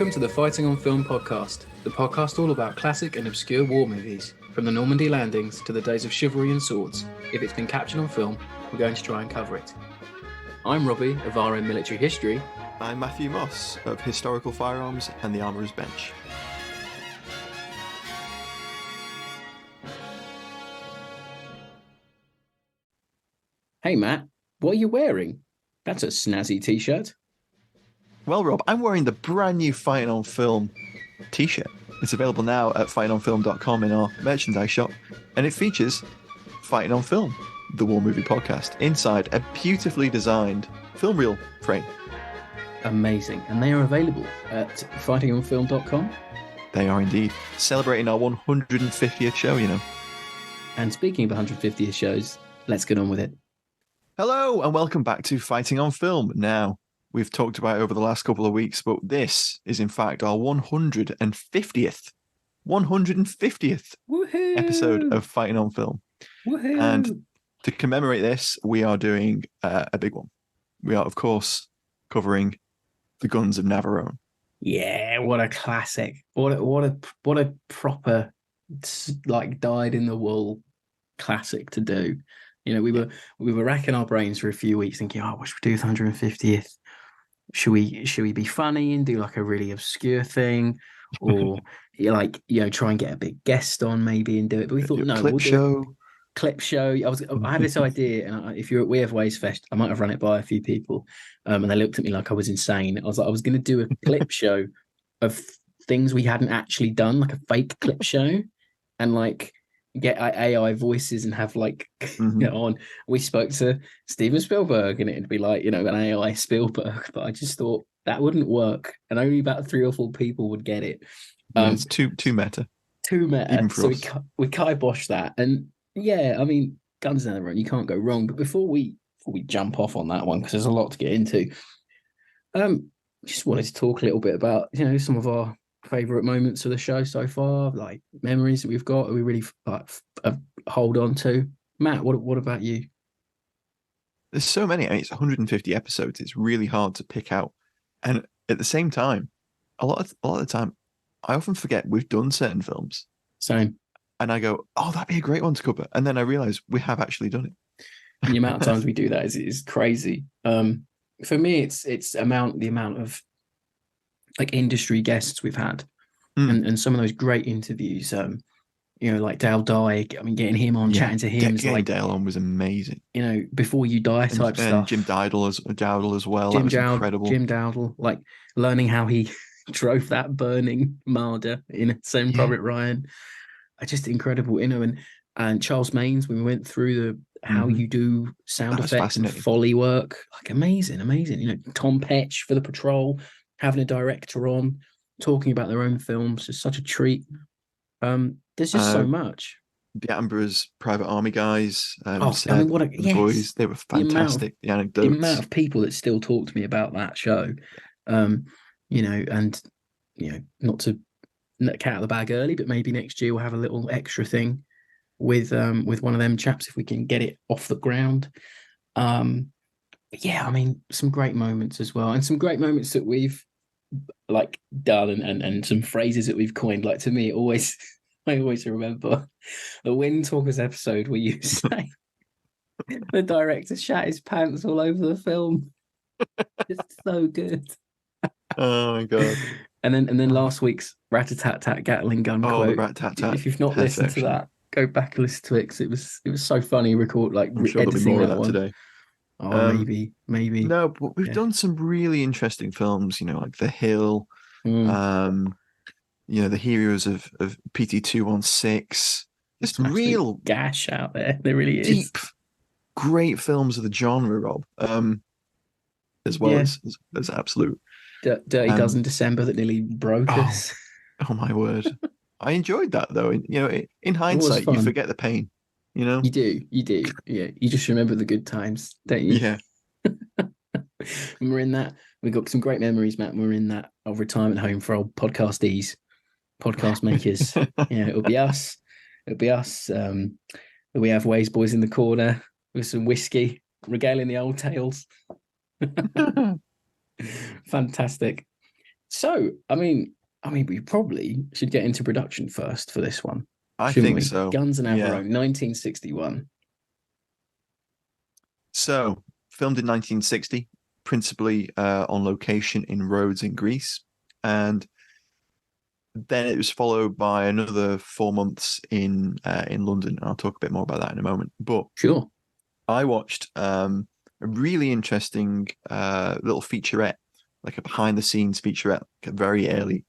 Welcome to the Fighting on Film podcast, the podcast all about classic and obscure war movies, from the Normandy landings to the days of chivalry and swords. If it's been captured on film, we're going to try and cover it. I'm Robbie of RM Military History. I'm Matthew Moss of Historical Firearms and the Armourer's Bench. Hey Matt, what are you wearing? That's a snazzy t-shirt. Well, Rob, I'm wearing the brand new Fighting on Film t-shirt. It's available now at fightingonfilm.com in our merchandise shop, and it features Fighting on Film, the war movie podcast, inside a beautifully designed film reel frame. Amazing. And they are available at fightingonfilm.com. They are indeed. Celebrating our 150th show, you know. And speaking of 150th shows, let's get on with it. Hello, and welcome back to Fighting on Film. Now, we've talked about it over the last couple of weeks, but this is in fact our 150th Woohoo! episode of Fighting on Film. Woohoo! And to commemorate this, we are doing a big one. We are, of course, covering the Guns of Navarone. Yeah, what a classic! What a proper like dyed in the wool classic to do. You know, we were racking our brains for a few weeks, thinking, "Oh, what should we do with 150th? Should we be funny and do like a really obscure thing, or try and get a big guest on maybe and do it?" But we thought, no, clip show. Clip show. I had this idea, and if you're at We Have Ways Fest, I might have run it by a few people, and they looked at me like I was insane. I was going to do a clip show of things we hadn't actually done, like a fake clip show, and like get AI voices and have like on. We spoke to Steven Spielberg, and it'd be like an AI Spielberg, but I just thought that wouldn't work, and only about 3 or 4 people would get it. It's too meta. Too meta. So we kiboshed that, and yeah, I mean, Guns of Navarone, you can't go wrong. But before we jump off on that one, because there's a lot to get into, just wanted to talk a little bit about some of our favorite moments of the show so far, like memories that we've got that we really hold on to. Matt, what about you? There's so many. I mean, it's 150 episodes. It's really hard to pick out, and at the same time, a lot of the time, I often forget we've done certain films. Same. And I go, oh, that'd be a great one to cover. And then I realize we have actually done it. The amount of times we do that is crazy. For me, it's the amount of like industry guests we've had, and some of those great interviews. Like Dale Dye. I mean, getting him on, chatting to him, getting Dale on was amazing. Before You Die type stuff. And Jim Dowdle as well. That was incredible. Jim Dowdle, like learning how he drove that burning Marder in Saving Private Ryan. Just incredible, and Charles Maines, when we went through how you do sound effects and Foley work, like amazing. Tom Petch for The Patrol, having a director on, talking about their own films is such a treat. There's just so much. The Attenborough's Private Army guys, boys, they were fantastic. The anecdotes, the amount of people that still talk to me about that show, and not to let cat out of the bag early, but maybe next year we'll have a little extra thing with one of them chaps if we can get it off the ground. I mean, some great moments as well, and some great moments that we've like done, and some phrases that we've coined. Like, to me, I always remember the Wind Talkers episode where you say the director shat his pants all over the film. It's so good. Oh my god. And then last week's rat-a-tat-tat Gatling gun quote. The rat-tat-tat. If you've not listened to that, go back and listen to it, because it was so funny. Record I'm sure there'll be more of that today. Oh, maybe. No, but we've done some really interesting films. Like The Hill. The heroes of PT216. There's some real gash out there. There really is deep, great films of the genre, Rob. As well as absolute. Dirty Dozen December that nearly broke us. Oh my word! I enjoyed that though. In hindsight, you forget the pain. You do. Yeah, you just remember the good times, don't you? Yeah. And we're in that. We got some great memories, Matt. We're in that of retirement home for old podcast makers. It'll be us. We have Ways boys in the corner with some whiskey, regaling the old tales. Fantastic. So, we probably should get into production first for this one, I shouldn't think we? so. Guns of Yeah. Navarone, 1961. So, filmed in 1960, principally on location in Rhodes in Greece. And then it was followed by another 4 months in London. And I'll talk a bit more about that in a moment. But Sure. I watched a really interesting little featurette, like a behind the scenes featurette, like a very early,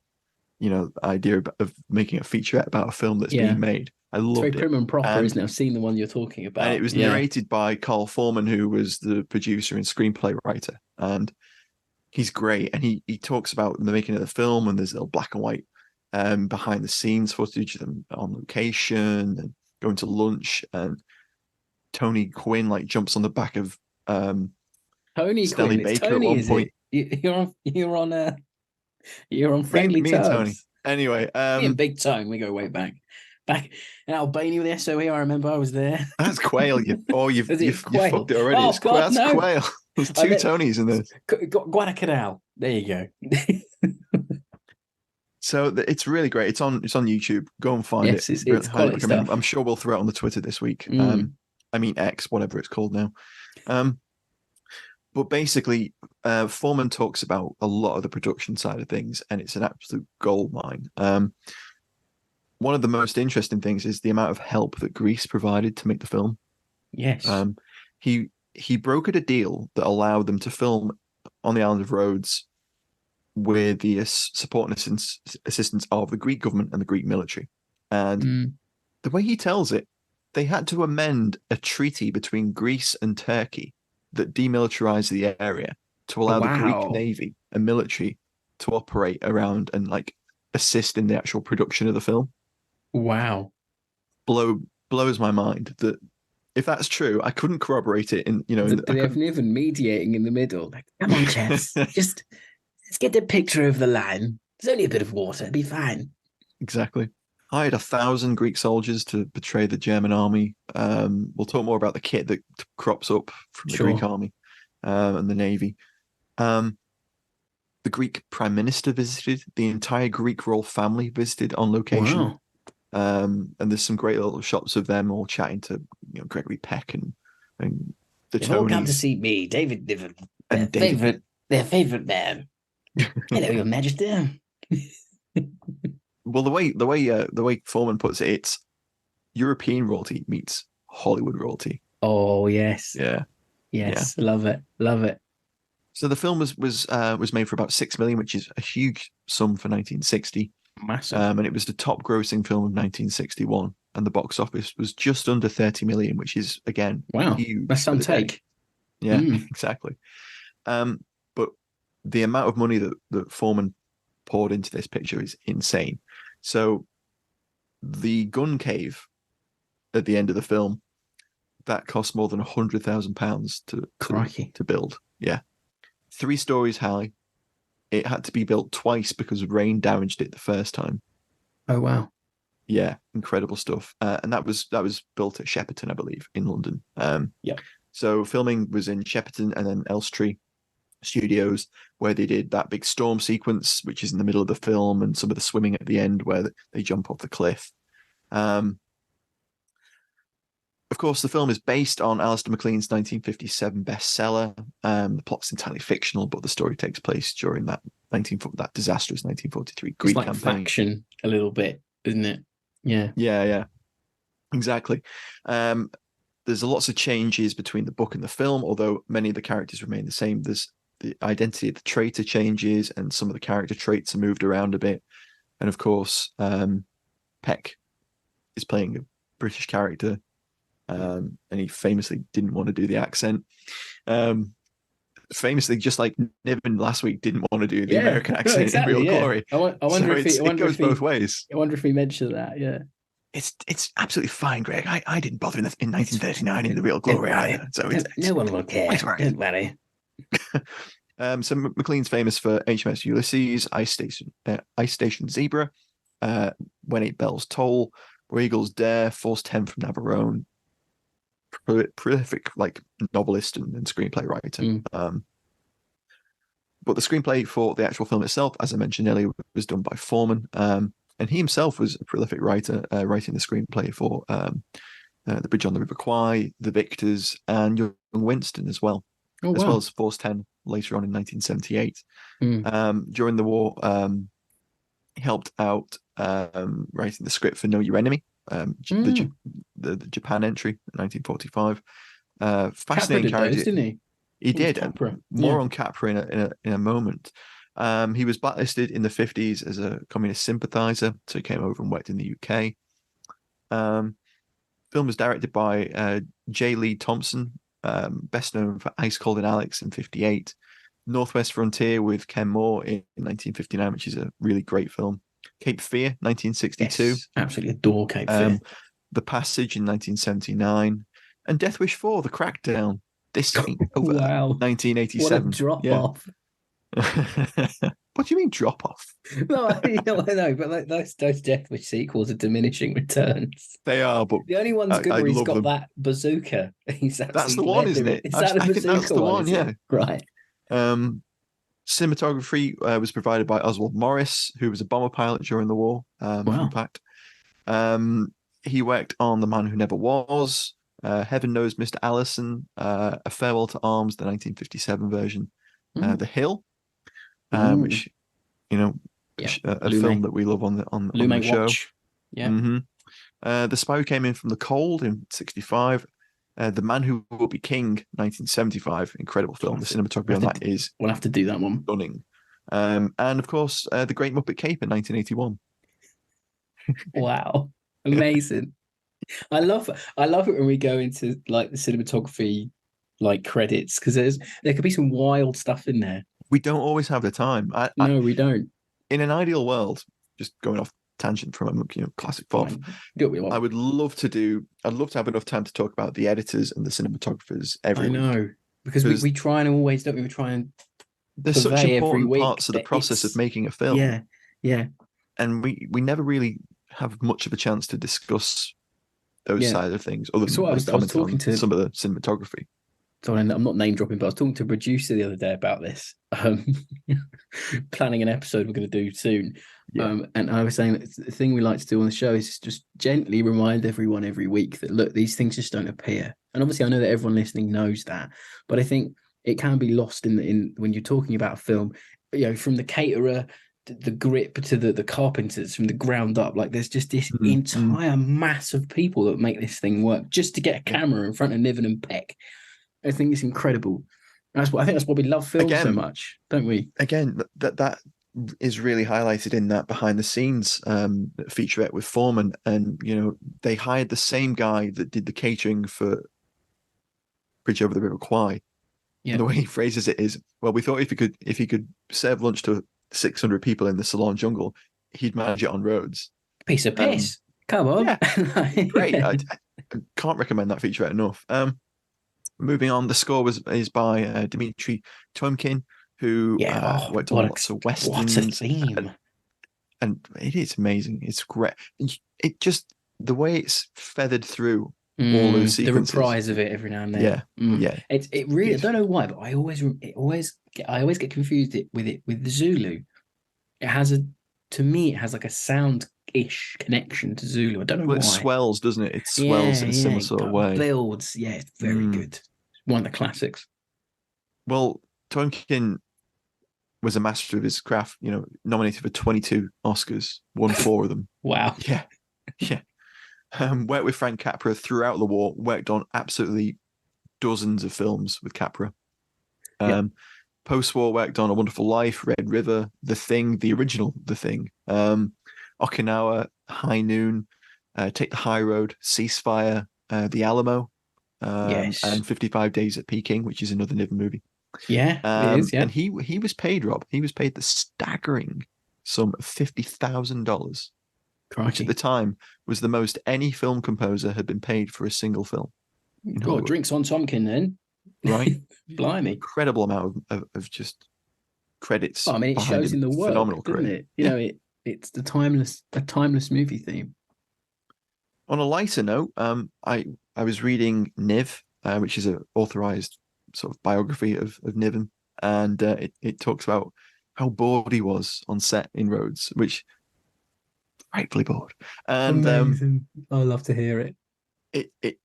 idea of making a featurette about a film that's Yeah. being made. I It's very loved it. prim and proper, And isn't it? I've seen the one you're talking and it about. was Yeah. narrated by Carl Foreman, who was the producer and screenplay writer. And he's great. And he talks about the making of the film, and there's a little black and white behind the scenes footage of them on location and going to lunch. And Tony Quinn like jumps on the back of Tony Stanley Quinn. It's Baker Tony, at one is point. it? You're on Me, friendly me and Tony. terms. Anyway, Me and Big Tone, we go way back. Back in Albania with the SOE, I remember I was there. that's Quayle. You've Is it you Quayle? fucked it already. Oh God, That's no! Quayle. There's two Tonys in this. Guadalcanal. There you go. So it's really great. It's on YouTube. Go and find Yes, it. it's Highly quality recommend. stuff. I'm sure we'll throw it on the Twitter this week. I mean X, whatever it's called now. But basically, Foreman talks about a lot of the production side of things, and it's an absolute gold mine. One of the most interesting things is the amount of help that Greece provided to make the film. Yes. He brokered a deal that allowed them to film on the island of Rhodes with the support and assistance of the Greek government and the Greek military. And the way he tells it, they had to amend a treaty between Greece and Turkey that demilitarized the area to allow the Greek navy and military to operate around and like assist in the actual production of the film. Wow. Blows my mind that if that's true, I couldn't corroborate it in, They have Niven mediating in the middle. Like, come on, chaps, just let's get the picture over the line. There's only a bit of water, it'll be fine. Exactly. Hired 1,000 Greek soldiers to betray the German army. We'll talk more about the kit that crops up from the Greek army and the navy. The Greek prime minister visited. The entire Greek royal family visited on location. Wow. And there's some great little shots of them all chatting to Gregory Peck and the They've all come to Tonys. see me, David Niven, And their favorite man. Hello, Your Majesty. Well, the way Foreman puts it, it's European royalty meets Hollywood royalty. Oh yes, yeah, yes, yeah. Love it. So the film was made for about $6 million, which is a huge sum for 1960. Massive. And it was the top grossing film of 1961, and the box office was just under 30 million, which is again huge. That's some take. Yeah, exactly. But the amount of money that Foreman poured into this picture is insane. So the gun cave at the end of the film, that cost more than £100,000 to build. Yeah. 3 stories high. It had to be built twice because rain damaged it the first time. Oh wow. Yeah, incredible stuff. And that was built at Shepperton, I believe, in London. Yeah. So filming was in Shepperton and then Elstree Studios, where they did that big storm sequence, which is in the middle of the film, and some of the swimming at the end where they jump off the cliff. Of course, the film is based on Alistair MacLean's 1957 bestseller. The plot's entirely fictional, but the story takes place during that disastrous 1943 Greek campaign. Faction a little bit, isn't it? Yeah. Yeah. Exactly. There's lots of changes between the book and the film, although many of the characters remain the same. There's the identity of the traitor changes, and some of the character traits are moved around a bit. And of course, Peck is playing a British character. And he famously didn't want to do the accent. Famously, just like Niven last week didn't want to do the American accent in Real Glory. I wonder if it goes both ways. I wonder if he mentioned that. Yeah, it's absolutely fine, Greg. I didn't bother in 1939 in the Real Glory either. So no one will care. Don't worry. So MacLean's famous for HMS Ulysses, Ice Station Zebra, When Eight Bells Toll, Where Eagles Dare, Force 10 from Navarone. Prolific like novelist and screenplay writer. But the screenplay for the actual film itself, as I mentioned earlier, was done by Foreman. And he himself was a prolific writer, writing the screenplay for The Bridge on the River Kwai, The Victors, and Young Winston as well, Oh, as wow. well as Force 10 later on in 1978. Mm. During the war, he helped out writing the script for Know Your Enemy, the Japan entry, 1945. Capra Fascinating did those, character. didn't he? He It was did. Capra. More on Capra in a moment. He was blacklisted in the 50s as a communist sympathizer, so he came over and worked in the UK. Film was directed by J. Lee Thompson, best known for Ice Cold and Alex in 58. Northwest Frontier with Ken Moore in 1959, which is a really great film. Cape Fear, 1962. Yes, absolutely adore Cape Fear. The Passage in 1979. And Death Wish 4, The Crackdown. This over Wow. 1987. What a drop off. What do you mean drop off? No, I know, but like those Death Wish sequels are diminishing returns. They are, but The only one's good I where he's love got them. that bazooka. That's the one, isn't it? Is that the I think that's bazooka the one? one, yeah. Right. Cinematography was provided by Oswald Morris, who was a bomber pilot during the war. Wow. Fun fact. He worked on The Man Who Never Was, Heaven Knows Mr. Allison, A Farewell to Arms, the 1957 version, The Hill, which, a film that we love on the show. Watch. Yeah. Mm-hmm. The Spy Who Came In From the Cold in 65. The Man Who Will Be King, 1975. Incredible film. The cinematography on that is we'll have to do that one. Stunning. And of course, The Great Muppet Cape in 1981. Wow. Amazing. I love it when we go into like the cinematography like credits, because there could be some wild stuff in there. We don't always have the time. We don't. In an ideal world, just going off tangent from a classic FOF, I would love to have enough time to talk about the editors and the cinematographers every week. I know, because we try and always, don't we? We try and they're such important parts of the process of making a film. Yeah, yeah. And we never really have much of a chance to discuss those side of things, other than I was talking to some of the cinematography. So I'm not name dropping, but I was talking to a producer the other day about this, planning an episode we're going to do soon. Yeah. And I was saying that the thing we like to do on the show is just gently remind everyone every week that, look, these things just don't appear. And obviously I know that everyone listening knows that, but I think it can be lost in when you're talking about a film, from the caterer, the grip to the carpenters, from the ground up. Like there's just this entire mass of people that make this thing work just to get a camera in front of Niven and Peck. I think it's incredible. I think that's why we love film so much, don't we? Again, that is really highlighted in that behind the scenes featurette with Foreman, and they hired the same guy that did the catering for Bridge Over the River Kwai. Yeah. And the way he phrases it is, well, we thought if he could serve lunch to 600 people in the Ceylon jungle, he'd manage it on roads. Piece of piss. Come on. Yeah. Great. I can't recommend that featurette enough. Moving on, the score is by Dmitry Tiomkin, who worked on lots of westerns. What a theme! And it is amazing. It's great. It just, the way it's feathered through all those sequences. The reprise of it every now and then. Yeah, yeah. It really. I don't know why, but I always get confused with the Zulu. It has like a sound-ish connection to Zulu. I don't know why. It swells, doesn't it? It swells in a similar sort of way. Builds. Yeah, it's very good. One of the classics. Well, Tiomkin was a master of his craft, nominated for 22 Oscars, won 4 of them. Wow. Yeah. Yeah. Worked with Frank Capra throughout the war, worked on absolutely dozens of films with Capra. Post-war worked on A Wonderful Life, Red River, The Thing, the original The Thing, Okinawa, High Noon, Take the High Road, Ceasefire, The Alamo, and 55 Days at Peking, which is another Niven movie. Yeah, it is. Yeah, and he was paid, Rob. He was paid the staggering sum of $50,000, which at the time was the most any film composer had been paid for a single film. God, drinks on Tompkin then, right? Blimey, incredible amount of just credits. Well, I mean, it shows in the work, phenomenal doesn't it? It's a timeless movie theme. On a lighter note, I was reading Niv, which is an authorized sort of biography of Niven, and it talks about how bored he was on set in Rhodes, which frightfully bored. And Amazing. I love to hear it. it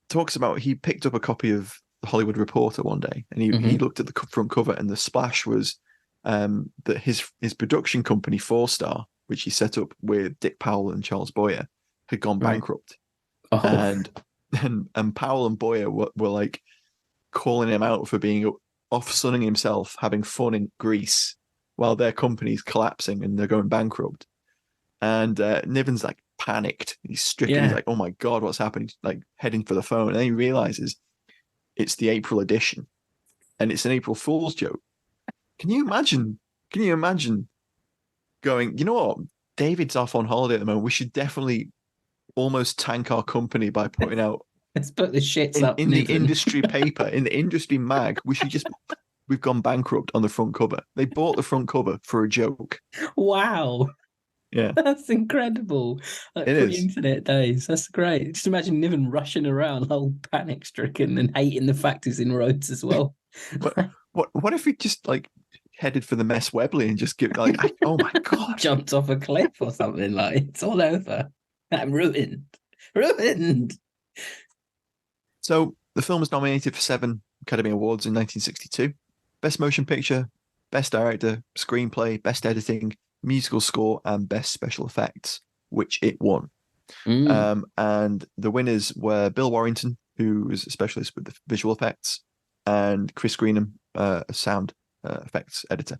talks about he picked up a copy of the Hollywood Reporter one day, and he looked at the front cover, and the splash was that his production company, Four Star, which he set up with Dick Powell and Charles Boyer, had gone bankrupt. Oh. And Powell and Boyer were like calling him out for being off sunning himself, having fun in Greece, while their company's collapsing and they're going bankrupt. And Niven's like panicked. He's stricken. He's like, "Oh my God, what's happening?" He's like heading for the phone. And then he realizes it's the April edition, and it's an April Fool's joke. Can you imagine going, you know what? David's off on holiday at the moment. We should definitely almost tank our company by putting out let's put the shits up in the industry paper, in the industry mag. We've gone bankrupt on the front cover. They bought the front cover for a joke. Wow. Yeah. That's incredible. Like pre-internet days. That's great. Just imagine Niven rushing around, all panic stricken and hating the fact he's in Rhodes as well. But what if he just like headed for the Mess Webley and just give like, oh my God, jumped off a cliff or something, like it's all over. I'm ruined. So the film was nominated for 7 Academy Awards in 1962. Best Motion Picture, Best Director, Screenplay, Best Editing, Musical Score, and Best Special Effects, which it won. And the winners were Bill Warrington, who was a specialist with the visual effects, and Chris Greenham, a sound effects editor.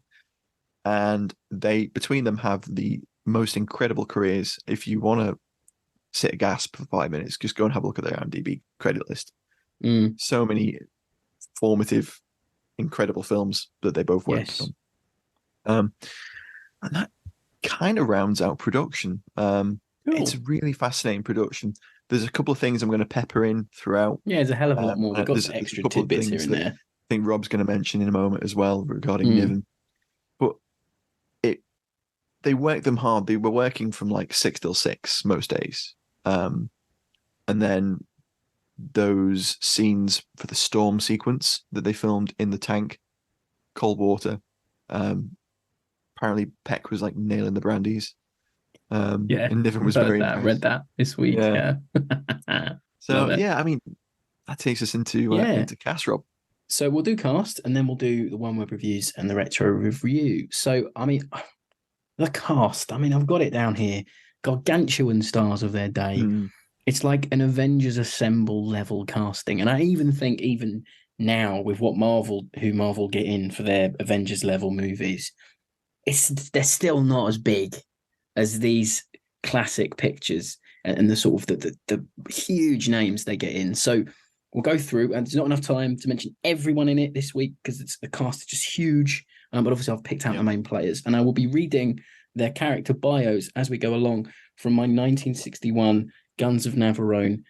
And they, between them, have the most incredible careers. If you want to sit a gasp for 5 minutes, just go and have a look at their IMDb credit list. So many formative, incredible films that they both worked on. And that kind of rounds out production. Cool. It's a really fascinating production. There's a couple of things I'm going to pepper in throughout. Yeah, there's a hell of a lot more. We've got some extra tidbits here and there. I think Rob's going to mention in a moment as well regarding Niven. But they worked them hard. They were working from like 6 till 6 most days. And then those scenes for the storm sequence that they filmed in the tank, cold water. Apparently Peck was like nailing the brandies. And Niven was very impressed. Read that this week. Yeah. So I mean, that takes us into cast, Rob. So we'll do cast, and then we'll do the one web reviews and the retro review. So I mean, the cast. I mean, I've got it down here. Gargantuan stars of their day. It's like an Avengers Assemble level casting, and I even think even now with what Marvel get in for their Avengers level movies, they're still not as big as these classic pictures and the sort of the huge names they get in. So we'll go through, and there's not enough time to mention everyone in it this week because the cast is just huge. But obviously I've picked out the main players, and I will be reading their character bios as we go along from my 1961 Guns of Navarone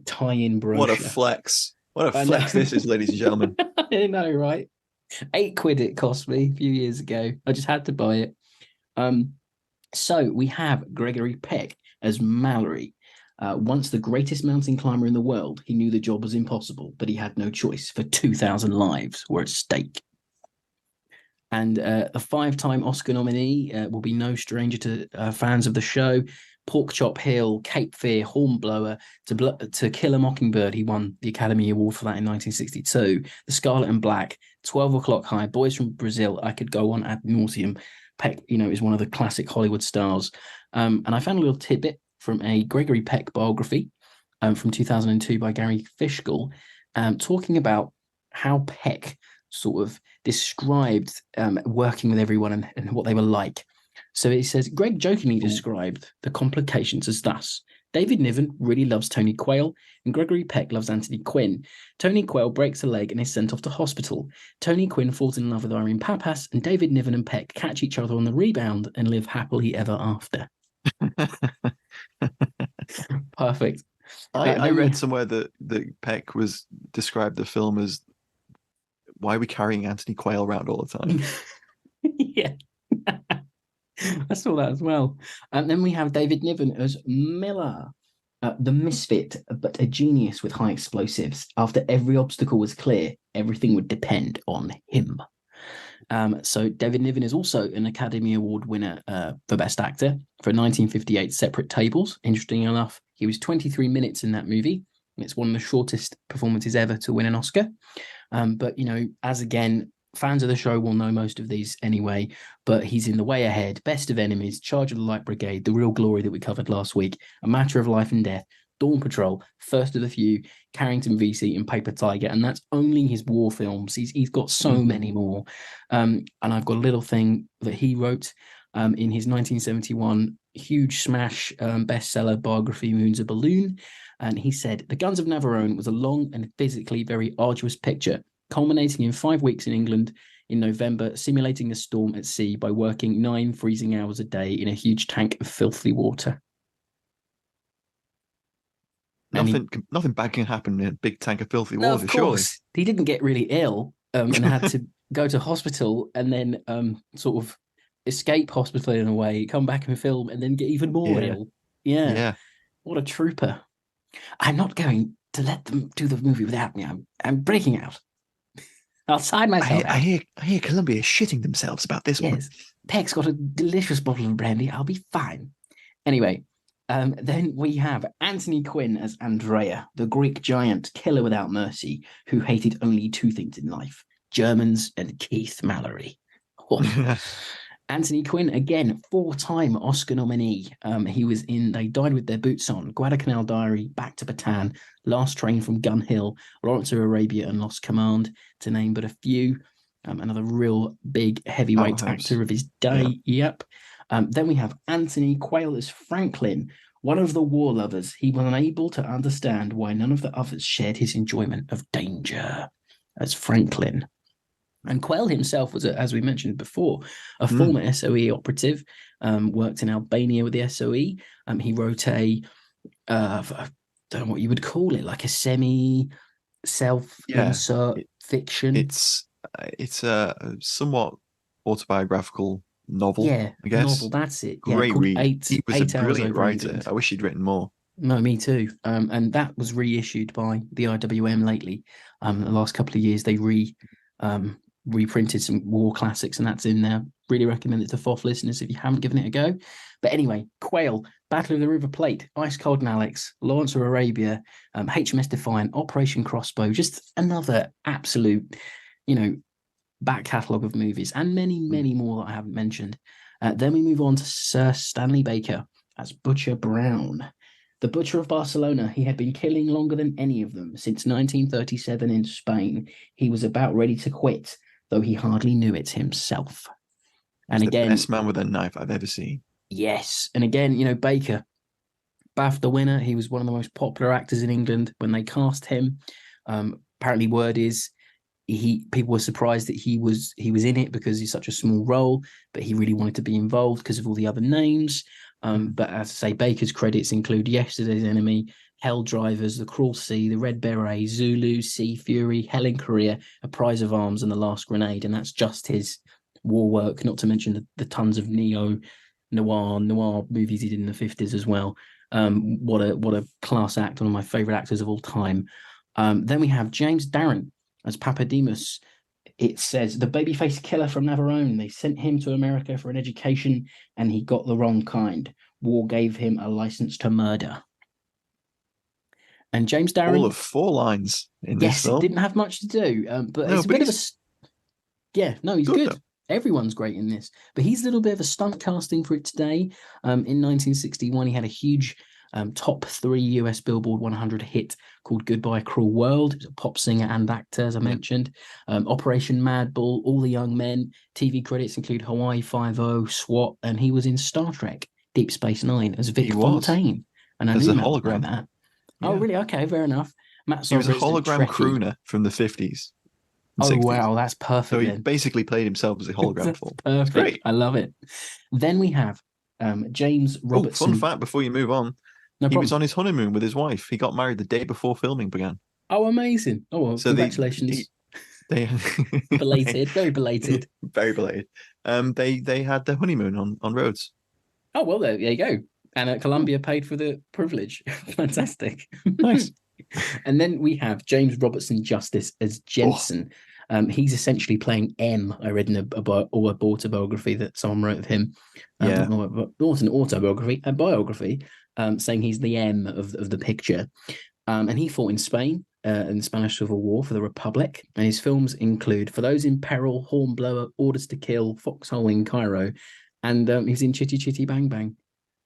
tie-in brochure. What a flex. What a flex this is, ladies and gentlemen. I know, right? £8 it cost me a few years ago. I just had to buy it. So we have Gregory Peck as Mallory. Once the greatest mountain climber in the world, he knew the job was impossible, but he had no choice, for 2,000 lives were at stake. And the 5-time Oscar nominee will be no stranger to fans of the show. Porkchop Hill, Cape Fear, Hornblower, To Kill a Mockingbird. He won the Academy Award for that in 1962. The Scarlet and Black, 12 O'Clock High, Boys from Brazil. I could go on ad nauseum. Peck, is one of the classic Hollywood stars. And I found a little tidbit from a Gregory Peck biography from 2002 by Gary Fishgall, talking about how Peck sort of described working with everyone and what they were like. So he says, Greg jokingly described the complications as thus. David Niven really loves Tony Quayle, and Gregory Peck loves Anthony Quinn. Tony Quayle breaks a leg and is sent off to hospital. Tony Quinn falls in love with Irene Papas, and David Niven and Peck catch each other on the rebound and live happily ever after. Perfect. I read somewhere that Peck described the film as, why are we carrying Anthony Quayle around all the time? Yeah. I saw that as well. And then we have David Niven as Miller, the misfit, but a genius with high explosives. After every obstacle was clear, everything would depend on him. So David Niven is also an Academy Award winner for Best Actor for 1958 Separate Tables. Interesting enough, he was 23 minutes in that movie. It's one of the shortest performances ever to win an Oscar. But, as again, fans of the show will know most of these anyway, but he's in The Way Ahead, Best of Enemies, Charge of the Light Brigade, The Real Glory that we covered last week, A Matter of Life and Death, Dawn Patrol, First of the Few, Carrington VC, and Paper Tiger. And that's only his war films. He's got so many more. And I've got a little thing that he wrote in his 1971 huge smash bestseller biography, Moon's a Balloon. And he said, The Guns of Navarone was a long and physically very arduous picture, culminating in 5 weeks in England in November, simulating a storm at sea by working 9 freezing hours a day in a huge tank of filthy water. Nothing bad can happen in a big tank of filthy water, of course. surely. He didn't get really ill and had to go to hospital and then sort of escape hospital in a way, come back and film, and then get even more ill. Yeah. What a trooper. I'm not going to let them do the movie without me. I'm breaking out. I'll sign myself out. I hear Columbia shitting themselves about this one. Yes. Peck's got a delicious bottle of brandy. I'll be fine. Anyway, then we have Anthony Quinn as Andrea, the Greek giant killer without mercy, who hated only 2 things in life, Germans and Keith Mallory. Anthony Quinn, again, 4-time Oscar nominee. He was in They Died with Their Boots On, Guadalcanal Diary, Back to Bataan, Last Train from Gun Hill, Lawrence of Arabia, and Lost Command, to name but a few. Another real big heavyweight actor of his day. Yep. Then we have Anthony Quayle as Franklin, one of the war lovers. He was unable to understand why none of the others shared his enjoyment of danger as Franklin. And Quayle himself was, as we mentioned before, a former SOE operative, worked in Albania with the SOE. He wrote I don't know what you would call it, like a semi-self-insert fiction. It's a somewhat autobiographical novel, I guess. Novel, that's it. Great read. He was a brilliant writer. England. I wish he'd written more. No, me too. And that was reissued by the IWM lately. The last couple of years, they reprinted some war classics, and that's in there. Really recommend it to FOF listeners if you haven't given it a go. But anyway, Quayle, Battle of the River Plate, Ice Cold and Alex, Lawrence of Arabia, HMS Defiant, Operation Crossbow, just another absolute, back catalogue of movies, and many, many more that I haven't mentioned. Then we move on to Sir Stanley Baker as Butcher Brown. The Butcher of Barcelona, he had been killing longer than any of them. Since 1937 in Spain, he was about ready to quit, though he hardly knew it himself. And He's again, the best man with a knife I've ever seen. Yes. And again, Baker, BAFTA winner. He was one of the most popular actors in England when they cast him. Apparently, word is people were surprised that he was in it because he's such a small role, but he really wanted to be involved because of all the other names. But as I say, Baker's credits include Yesterday's Enemy, Hell Drivers, The Cruel Sea, The Red Beret, Zulu, Sea Fury, Hell in Korea, A Prize of Arms, and The Last Grenade. And that's just his war work, not to mention the tons of noir movies he did in the 50s as well. What a class act, one of my favourite actors of all time. Then we have James Darren as Papademos. It says, the babyface killer from Navarone. They sent him to America for an education, and he got the wrong kind. War gave him a license to murder. And James Darren... All of 4 lines in this film. Yes, it didn't have much to do, but it's a bit of a... Yeah, no, he's good. Everyone's great in this. But he's a little bit of a stunt casting for it today. In 1961, he had a huge top 3 US Billboard 100 hit called Goodbye Cruel World. He was a pop singer and actor, as I mentioned. Operation Mad Bull, All the Young Men. TV credits include Hawaii Five-0, SWAT, and he was in Star Trek Deep Space Nine as Vic Fontaine. And I as knew a that hologram. That. Yeah. Oh, really? Okay, fair enough. Matt He was a Sober is the hologram Trekkie. crooner from the 50s. Oh, 60s. wow, that's perfect. So he then. basically played himself as a hologram That's for. perfect. Great. I love it. Then we have James Robertson. Fun fact before you move on. No He problem. was on his honeymoon with his wife. He got married the day before filming began. Oh, amazing. Oh, well, So congratulations. They Belated, very belated. Very belated. They had their honeymoon on Rhodes. Oh, well, there you go. And Columbia paid for the privilege. Fantastic. Nice. And then we have James Robertson Justice as Jensen. He's essentially playing M. I read in a autobiography that someone wrote of him. Yeah. Not an autobiography, a biography, saying he's the M of the picture. And he fought in Spain in the Spanish Civil War for the Republic. And his films include For Those in Peril, Hornblower, Orders to Kill, Foxhole in Cairo, and he's in Chitty Chitty Bang Bang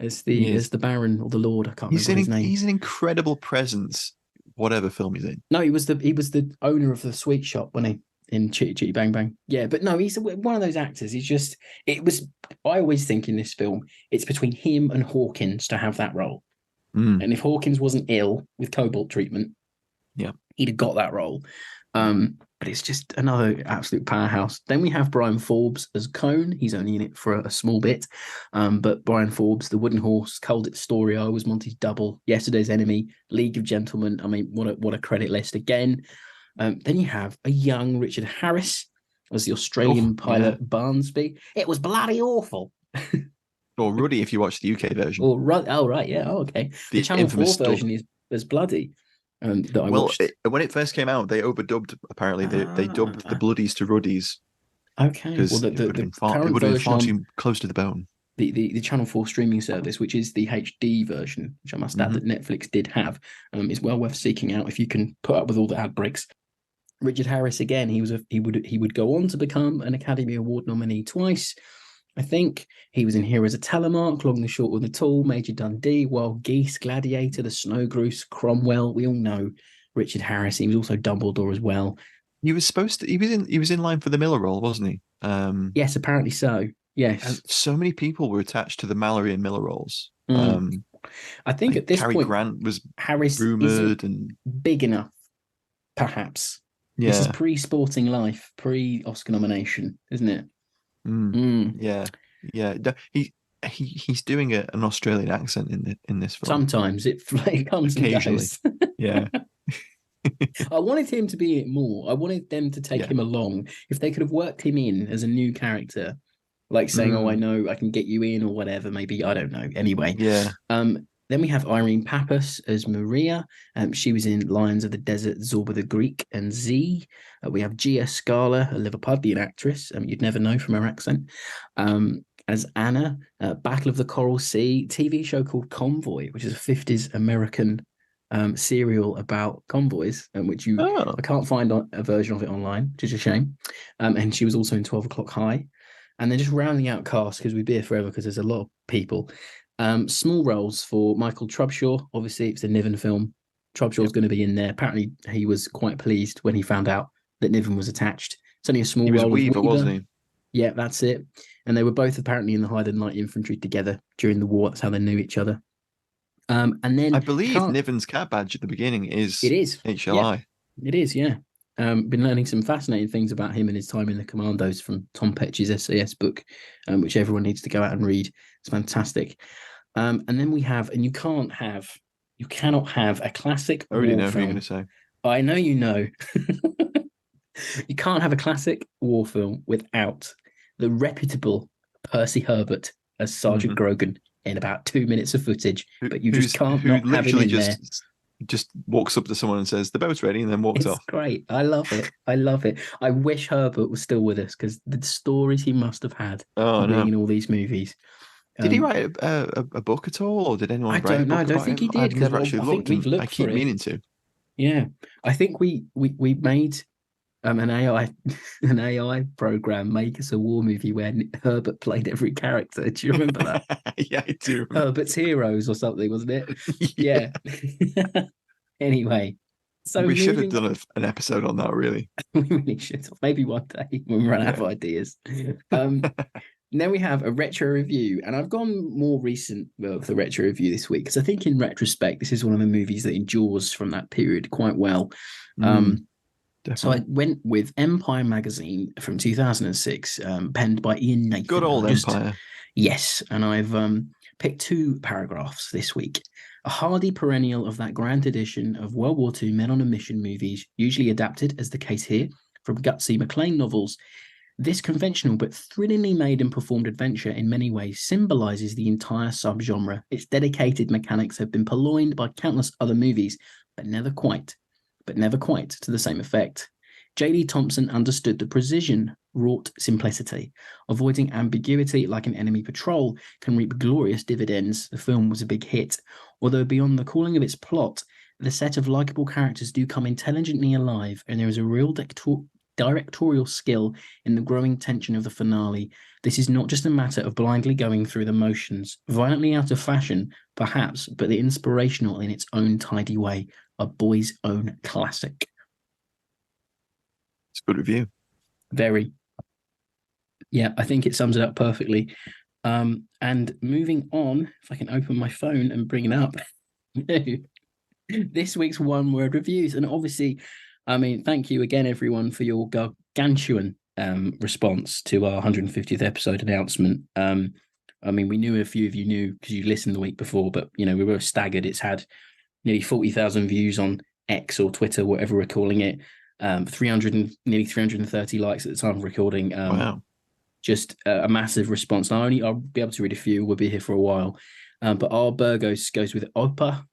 as the Baron or the Lord. I can't remember his name. He's an incredible presence, whatever film he's in. No, he was the owner of the sweet shop when he in Chitty Chitty Bang Bang. Yeah, but no, he's one of those actors. I always think in this film, it's between him and Hawkins to have that role. And if Hawkins wasn't ill with cobalt treatment, he'd have got that role. But it's just another absolute powerhouse. Then we have Brian Forbes as Cone. He's only in it for a small bit. But Brian Forbes, The Wooden Horse, Cold It Story, I Was Monty's Double, Yesterday's Enemy, League of Gentlemen. I mean, what a credit list again. Then you have a young Richard Harris as the Australian pilot Barnsby. It was bloody awful. Or Ruddy if you watch the UK version. Oh, right, yeah. Oh, okay. The Channel 4 version is bloody. When it first came out, they overdubbed. Apparently, they dubbed the bloodies to ruddies. Okay, well, it would have been far too close to the bone. The Channel 4 streaming service, which is the HD version, which I must add that Netflix did have, is well worth seeking out if you can put up with all the ad breaks. Richard Harris again. He would go on to become an Academy Award nominee twice. I think he was in Heroes of Telemark, Long the Short with the Tall, Major Dundee, Wild Geese, Gladiator, The Snow Goose, Cromwell. We all know Richard Harris. He was also Dumbledore as well. He was in line for the Miller role, wasn't he? Yes, apparently so. Yes. And so many people were attached to the Mallory and Miller roles. I think at this Cary point, Grant was Harris rumored and big enough, perhaps. Yeah. This is pre-Sporting Life, pre-Oscar nomination, isn't it? Yeah. He's doing an Australian accent in this film. Sometimes it comes occasionally. And goes. Yeah. I wanted him to be it more. I wanted them to take him along. If they could have worked him in as a new character, like saying, "Oh, I know, I can get you in," or whatever. Maybe I don't know. Anyway, yeah. Then we have Irene Papas as Maria. She was in Lions of the Desert, Zorba the Greek, and Z. We have Gia Scala, a Liverpudlian actress. You'd never know from her accent. As Anna, Battle of the Coral Sea, TV show called Convoy, which is a 50s American serial about convoys, which I can't find a version of it online, which is a shame. And she was also in 12 O'Clock High. And then just rounding out cast, because we'd be here forever because there's a lot of people. Small roles for Michael Trubshaw. Obviously, it's a Niven film. Trubshaw's going to be in there. Apparently, he was quite pleased when he found out that Niven was attached. It's only a small role. He was Weaver, wasn't he? Yeah, that's it. And they were both apparently in the Highland Light Infantry together during the war. That's how they knew each other. And then I believe Niven's cat badge at the beginning is HLI. Yeah, it is, yeah. Been learning some fascinating things about him and his time in the Commandos from Tom Petch's SAS book, which everyone needs to go out and read. It's fantastic. And then we have, and you cannot have a classic I already war know what film. you're going to say. I know you know. You can't have a classic war film without the reputable Percy Herbert as Sergeant Grogan in about 2 minutes of footage, but you just can't not have him in there. Just walks up to someone and says, "The boat's ready," and then walks off. Great. I love it. I wish Herbert was still with us because the stories he must have had being in all these movies. Did he write a book at all, or did anyone write a book? I don't think he did. I've never actually looked. I keep meaning to. Yeah, I think we made an AI program make us a war movie where Herbert played every character. Do you remember that? Yeah, I do. Herbert's Heroes or something, wasn't it? Yeah. Anyway, so we should have done an episode on that. Really, we really should have. Maybe one day when we run out of ideas. Then we have a retro review, and I've gone more recent with the retro review this week because I think, in retrospect, this is one of the movies that endures from that period quite well. So I went with Empire magazine from 2006, penned by Ian Nathan. Good old Empire. Yes, and I've picked 2 paragraphs this week. A hardy perennial of that grand edition of World War II men on a mission movies, usually adapted, as the case here, from gutsy MacLean novels. This conventional but thrillingly made and performed adventure in many ways symbolizes the entire subgenre. Its dedicated mechanics have been purloined by countless other movies, but never quite to the same effect. J.D. Thompson understood the precision wrought simplicity. Avoiding ambiguity like an enemy patrol can reap glorious dividends. The film was a big hit. Although beyond the calling of its plot, the set of likable characters do come intelligently alive, and there is a real directorial skill in the growing tension of the finale. This is not just a matter of blindly going through the motions, violently out of fashion, perhaps, but the inspirational in its own tidy way, a boy's own classic. It's a good review. Very. Yeah, I think it sums it up perfectly. And moving on, if I can open my phone and bring it up, this week's one-word reviews. And obviously, I mean, thank you again, everyone, for your gargantuan response to our 150th episode announcement. I mean, we knew a few of you knew because you listened the week before, but, you know, we were staggered. It's had nearly 40,000 views on X or Twitter, whatever we're calling it. Nearly 330 likes at the time of recording. Wow. Just a massive response. I'll be able to read a few. We'll be here for a while. But our Burgos goes with Opa.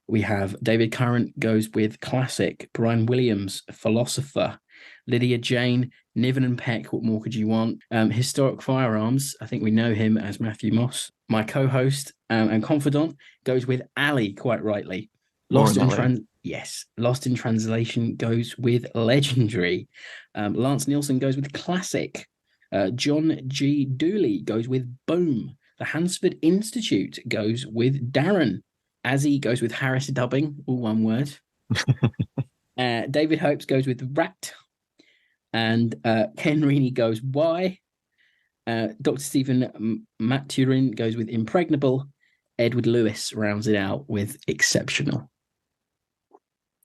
We have David Current goes with Classic. Brian Williams, Philosopher. Lydia Jane, Niven and Peck, what more could you want? Historic Firearms, I think we know him as Matthew Moss. My co-host and confidant goes with Ali, quite rightly. Lost in Translation goes with Legendary. Lance Nielsen goes with Classic. John G. Dooley goes with Boom. The Hansford Institute goes with Darren. Azzy goes with Harris Dubbing, all one word. David Hopes goes with Rat. And Ken Reaney goes Why. Dr. Stephen Maturin goes with Impregnable. Edward Lewis rounds it out with Exceptional.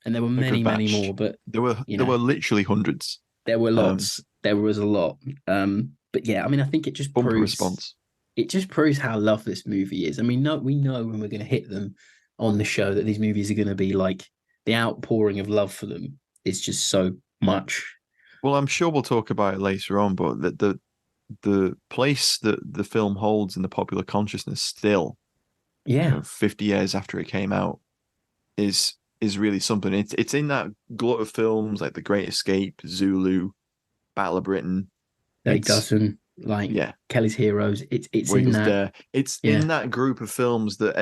And there were many more, but there were literally hundreds. There were lots. There was a lot. But yeah, I mean, I think it just proves response. It just proves how loved this movie is. I mean, we know when we're going to hit them on the show that these movies are going to be like the outpouring of love for them is just so much. Well, I'm sure we'll talk about it later on, but the place that the film holds in the popular consciousness still, 50 years after it came out, is really something. It's in that glut of films like The Great Escape, Zulu, Battle of Britain, Dozen, Kelly's Heroes. It's in that. Dare. It's in that group of films that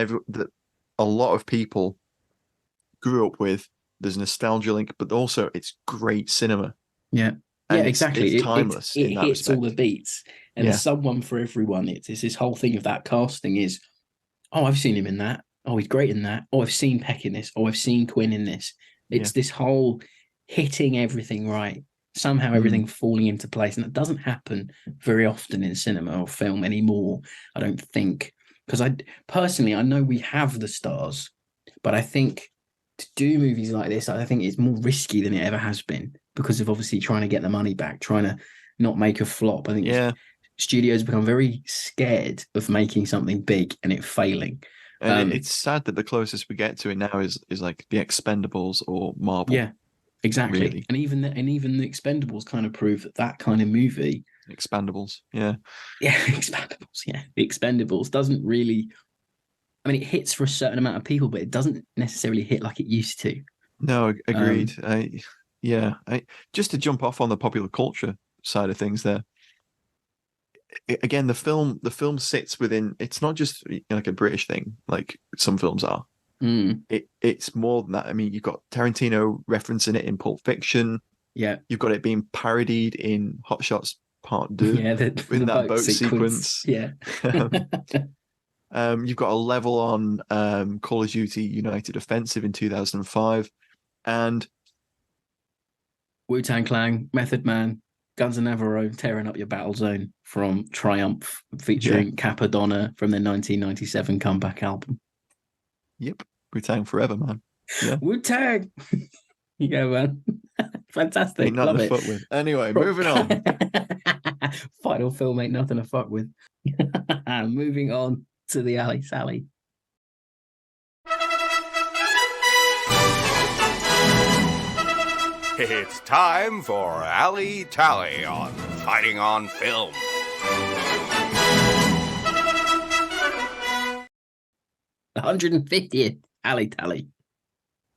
a lot of people grew up with. There's nostalgia link, but also it's great cinema. Yeah, and exactly. It's timeless. It hits all the beats, and there's someone for everyone. It's this whole thing of that casting is, oh, I've seen him in that. Oh, he's great in that. Oh, I've seen Peck in this. Oh, I've seen Quinn in this. It's this whole hitting everything right. Somehow everything falling into place. And it doesn't happen very often in cinema or film anymore, I don't think. Because I know we have the stars, but I think to do movies like this, I think it's more risky than it ever has been because of obviously trying to get the money back, trying to not make a flop. I think studios become very scared of making something big and it failing. And it's sad that the closest we get to it now is like The Expendables or Marvel. Yeah, exactly. Really. And even the Expendables kind of prove that kind of movie. Expendables, yeah. Yeah, Expendables, yeah. The Expendables doesn't really... I mean, it hits for a certain amount of people, but it doesn't necessarily hit like it used to. No, agreed. Just to jump off on the popular culture side of things there, again, the film sits within. It's not just like a British thing, like some films are. It's more than that. I mean, you've got Tarantino referencing it in Pulp Fiction. Yeah, you've got it being parodied in Hot Shots Part 2. Yeah, in that boat sequence. Yeah. You've got a level on Call of Duty United Offensive in 2005, and Wu-Tang Clan, Method Man, Guns of Navarone tearing up your battle zone from Triumph, featuring Capadonna from their 1997 comeback album. Yep, Wu-Tang forever, man. Yeah. Wu-Tang! Yeah, man. Fantastic. Ain't nothing Love to fuck with. Anyway, moving on. Final film ain't nothing to fuck with. Moving on to the Alley Sally. It's time for Alley Tally on Fighting on Film. 150th Alley Tally.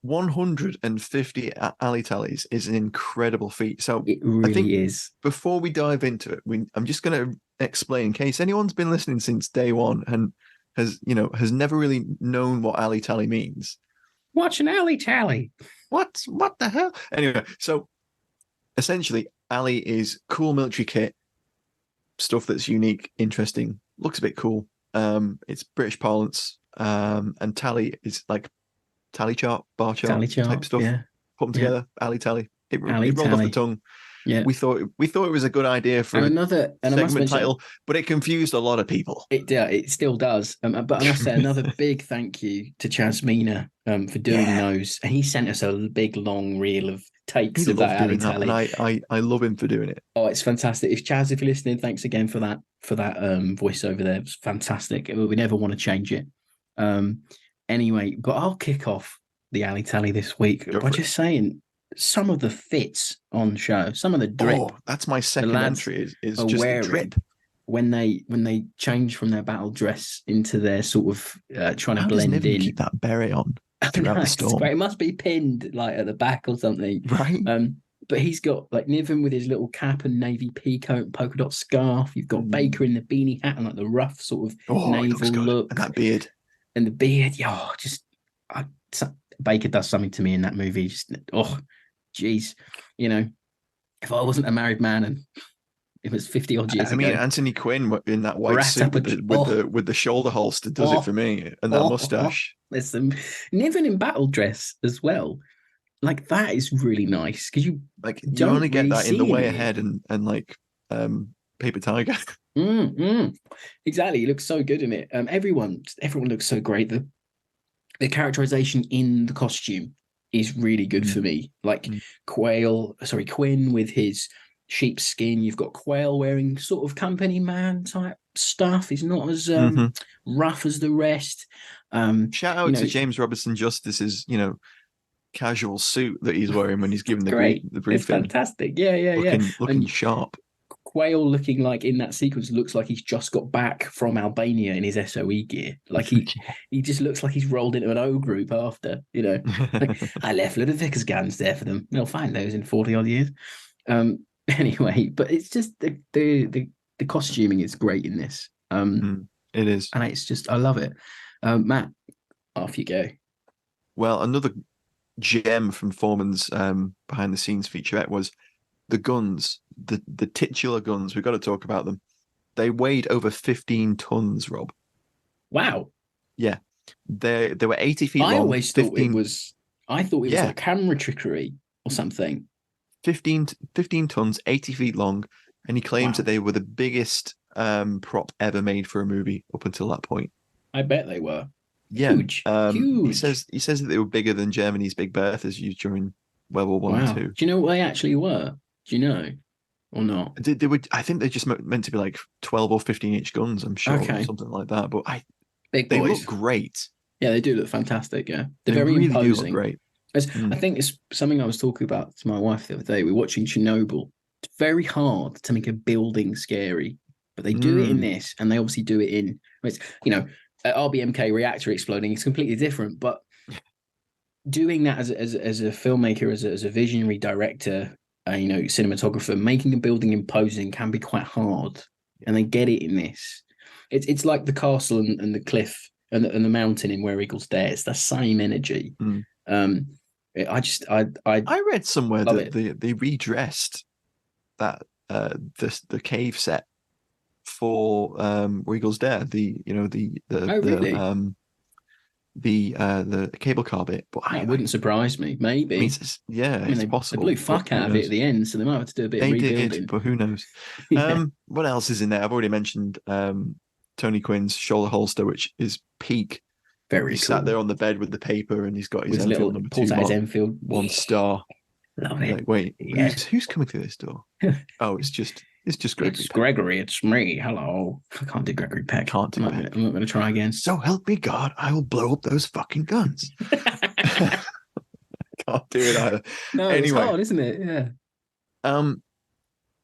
150 alley tallies is an incredible feat. So It really I think is. before we dive into it, I'm just going to explain in case anyone's been listening since day one and has never really known what alley tally means. What's an alley tally? What the hell? Anyway, so essentially, alley is cool military kit, stuff that's unique, interesting, looks a bit cool. It's British parlance, and tally is like tally chart, bar chart type stuff. Yeah. Put them together, alley tally. It Alley rolled off the tally. tongue. Yeah. We thought it was a good idea for and I must mention, title, but it confused a lot of people. It still does. But I must say another big thank you to Chasmina for doing those. And he sent us a big long reel of takes He of that alley doing that, tally. and I love him for doing it. Oh, it's fantastic. If Chaz, if you're listening, thanks again for that voiceover there. It was fantastic. We never want to change it. Anyway, but I'll kick off the alley tally this week by just saying some of the fits on show, some of the drip. Oh, that's my second entry is just the drip. When they change from their battle dress into their sort of trying to blend does Niven in. Keep that beret on throughout the storm. It must be pinned like at the back or something, right? But he's got like Niven with his little cap and navy peacoat and polka dot scarf. You've got Baker in the beanie hat and like the rough sort of naval look, and that beard. And the beard, Baker does something to me in that movie. Just geez, if I wasn't a married man and it was 50 odd years ago. Anthony Quinn in that white suit with the shoulder holster does it for me, and that mustache. Listen, Niven in battle dress as well. Like that is really nice because you only get that in The Way Ahead and Paper Tiger. Exactly, he looks so good in it. Everyone looks so great. The characterization in the costume is really good for me. Like Quinn with his sheepskin. You've got Quayle wearing sort of company man type stuff. He's not as rough as the rest. Shout out to James Robertson Justice's casual suit that he's wearing when he's giving the briefing. It's fantastic. Looking sharp. Quayle looking like in that sequence looks like he's just got back from Albania in his SOE gear. Like he just looks like he's rolled into an O group after, I left little Vickers guns there for them. They'll find those in 40 odd years. Anyway, but it's just the costuming is great in this. It is. And it's just, I love it. Matt, off you go. Well, another gem from Foreman's behind the scenes featurette was the guns, the titular guns. We've got to talk about them. They weighed over 15 tons, Rob. Wow. Yeah. They were 80 feet long. I always thought it was like camera trickery or something. 15 tons, 80 feet long. And he claims that they were the biggest prop ever made for a movie up until that point. I bet they were. Yeah. Huge. He says that they were bigger than Germany's Big Berthas used during World War One and Two. Do you know what they actually were? Do you know? Or not? They were. I think they're just meant to be like 12 or 15-inch guns, I'm sure, or something like that. But they look great. Yeah, they do look fantastic. Yeah, they're very really imposing. Do look great. I think it's something I was talking about to my wife the other day. We're watching Chernobyl. It's very hard to make a building scary, but they do it in this, and they obviously do it in. It's RBMK reactor exploding is completely different, but doing that as a filmmaker, as a visionary director, cinematographer, making a building imposing can be quite hard, and they get it in this. It's like the castle and the cliff and the mountain in Where Eagles Dare. It's the same energy. I read somewhere that they redressed that the cave set for Where Eagles Dare. The cable car bit, but it wouldn't surprise me. Maybe, it's possible. They blew fuck out of it at the end, so they might have to do a bit of rebuilding. Did, but who knows? What else is in there? I've already mentioned Tony Quinn's shoulder holster, which is peak. Very he cool. sat there on the bed with the paper, and he's got his Enfield number pulls 2 out his Enfield 1 star. Love it. Like, wait, who's coming through this door? Oh, it's just Gregory. It's Gregory. It's me. Hello. I can't do Gregory Peck. I'm not going to try again. So help me God, I will blow up those fucking guns. can't do it either. No, it's Anyway. hard, isn't it? Yeah. And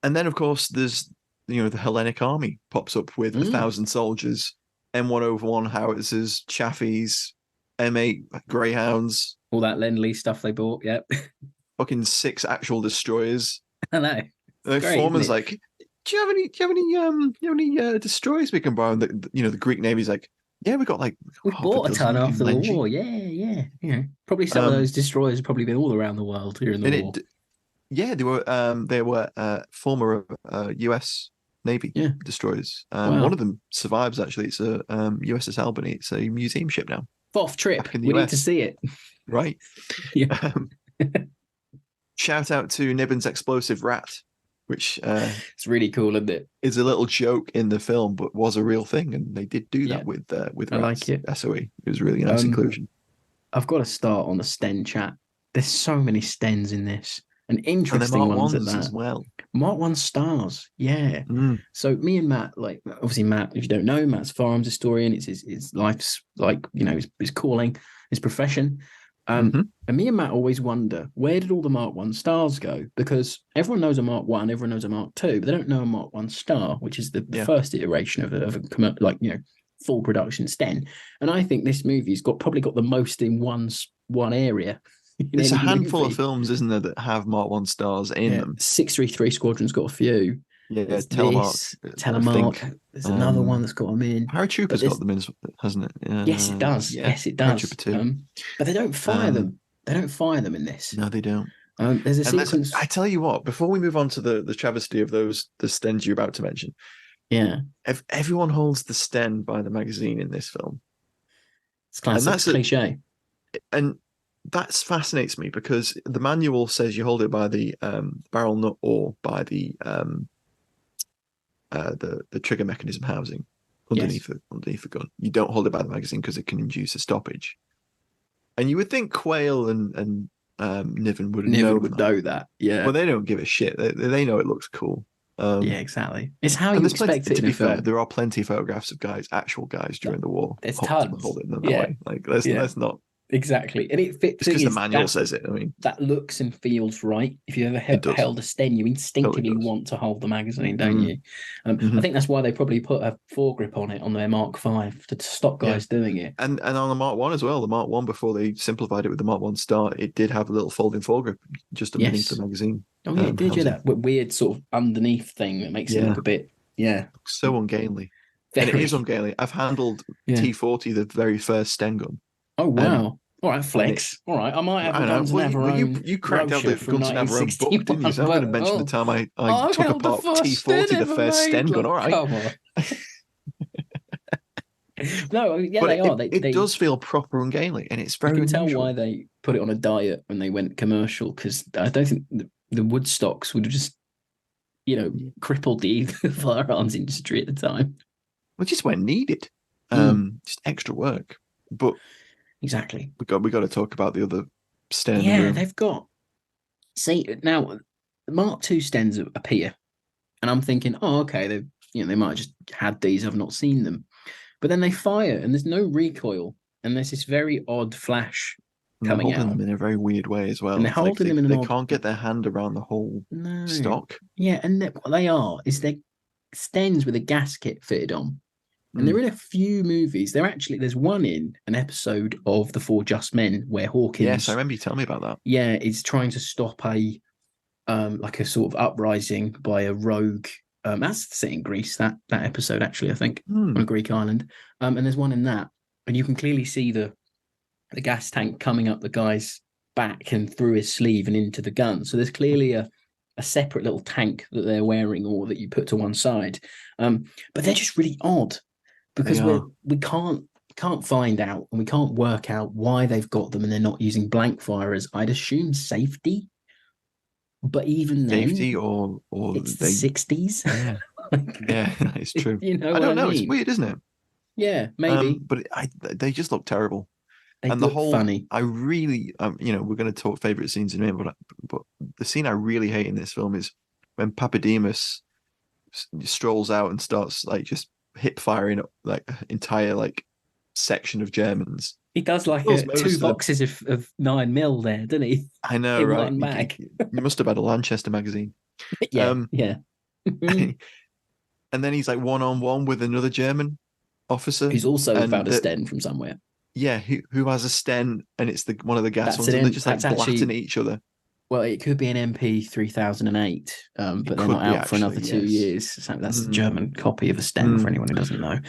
then of course there's the Hellenic army pops up with 1,000 soldiers, M101 howitzers, Chaffies, M8 Greyhounds, All that Lend-Lease stuff they bought. Yep. fucking 6 actual destroyers. I know. The great, foreman's isn't it? like, do you have any destroyers we can borrow? And the Greek Navy's like, yeah, we got like We half bought a dozen ton we can after the lend you. war. Yeah. Probably some of those destroyers have probably been all around the world during the war. Yeah, they were former US Navy destroyers. Wow. One of them survives actually. It's a USS Albany. It's a museum ship now. 4th trip. Back in the We need US. to see it. Right. Yeah. Shout out to Niven's explosive rat, which It's really cool, isn't it? is a little joke in the film, but was a real thing, and they did do that with rats. I like it. SOE. It was a really nice inclusion. I've got to start on the Sten chat. There's so many Stens in this, and interesting and ones at Mark that. as well. Mark 1 stars, yeah. So me and Matt, like obviously Matt, if you don't know, Matt's a firearms historian. It's his life's like his calling, his profession. And me and Matt always wonder, where did all the Mark 1 stars go? Because everyone knows a Mark 1, everyone knows a Mark 2, but they don't know a Mark 1 star, which is the first iteration of a full production Sten. And I think this movie's probably got the most in one area. There's a handful of films, isn't there, that have Mark 1 stars in them. 633 Squadron's got a few. Yeah, Telemark. There's another one that's got them in. Paratrooper's got them in, hasn't it? Yes, it does. Yeah. Yes, it does. Paratrooper 2. But they don't fire them. They don't fire them in this. No, they don't. There's a sequence. I tell you what, before we move on to the travesty of the Stens you're about to mention, if everyone holds the Sten by the magazine in this film. It's classic. That's cliche. And that fascinates me because the manual says you hold it by the barrel nut or by the trigger mechanism housing underneath the gun. You don't hold it by the magazine because it can induce a stoppage. And you would think Quayle and Niven would know that. Yeah. Well, they don't give a shit. They know it looks cool. Yeah, exactly. It's how you expect it. To be fair, there are plenty of photographs of actual guys during the war. There's tons. Hold it in that way. Like let's not. Exactly, and it fits because the manual says it. I mean, that looks and feels right. If you ever held a Sten, you instinctively want to hold the magazine, don't you? I think that's why they probably put a foregrip on it on their Mark V to stop guys doing it. And on the Mark 1 as well. The Mark 1 before they simplified it with the Mark 1 star, it did have a little folding foregrip just underneath the magazine. Oh yeah, it did. That weird sort of underneath thing that makes it look a bit so ungainly. And it is ungainly. I've handled T40, the very first Sten gun. Oh wow! All right, flex. All right, I might have a Guns of Navarone. You cracked out the Guns of Navarone book, didn't you? So I'm going to mention the time I took apart T40, the first Sten gun. All right. Come on. No, but they are. It does feel proper and gainly, and it's very. You can tell why they put it on a diet when they went commercial, because I don't think the wood stocks would have just, crippled the firearms industry at the time. Well, just when needed, just extra work, but. Exactly. We got to talk about the other Sten. Yeah, they've got. See now, the Mark II Stens appear, and I'm thinking, oh, okay, they might have just had these. I've not seen them, but then they fire, and there's no recoil, and there's this very odd flash coming out. Holding them in a very weird way as well. And they're holding them in they can't get their hand around the whole stock. Yeah, and what they are is they're Stens with a gasket fitted on. And they're in a few movies. There's one in an episode of The Four Just Men where Hawkins. Yes, I remember you telling me about that. Yeah, is trying to stop a sort of uprising by a rogue. That's set in Greece. That episode actually, I think, on a Greek island. And there's one in that, and you can clearly see the gas tank coming up the guy's back and through his sleeve and into the gun. So there's clearly a separate little tank that they're wearing or that you put to one side. But they're just really odd. Because we can't find out and we can't work out why they've got them and they're not using blank firers. I'd assume safety, but even then, safety or it's the 60s. Yeah, yeah, it's true. I don't know. It's weird, isn't it? Yeah, maybe. But they just look terrible. They and look the whole funny. I really, we're going to talk favorite scenes in a minute, but the scene I really hate in this film is when Papademos strolls out and starts just hip firing entire section of Germans. He does like Kills most two of them. boxes of 9mm there, doesn't he? I know, In right? one bag. You must have had a Lanchester magazine. Yeah, yeah. And then he's like one-on-one with another German officer. Who's also and found a Sten from somewhere. Yeah, who has a Sten, and it's one of the gas ones, and they're just like blatting at each other. Well, it could be an MP 3008, but they're not out for another 2 years. So that's the German copy of a Sten for anyone who doesn't know.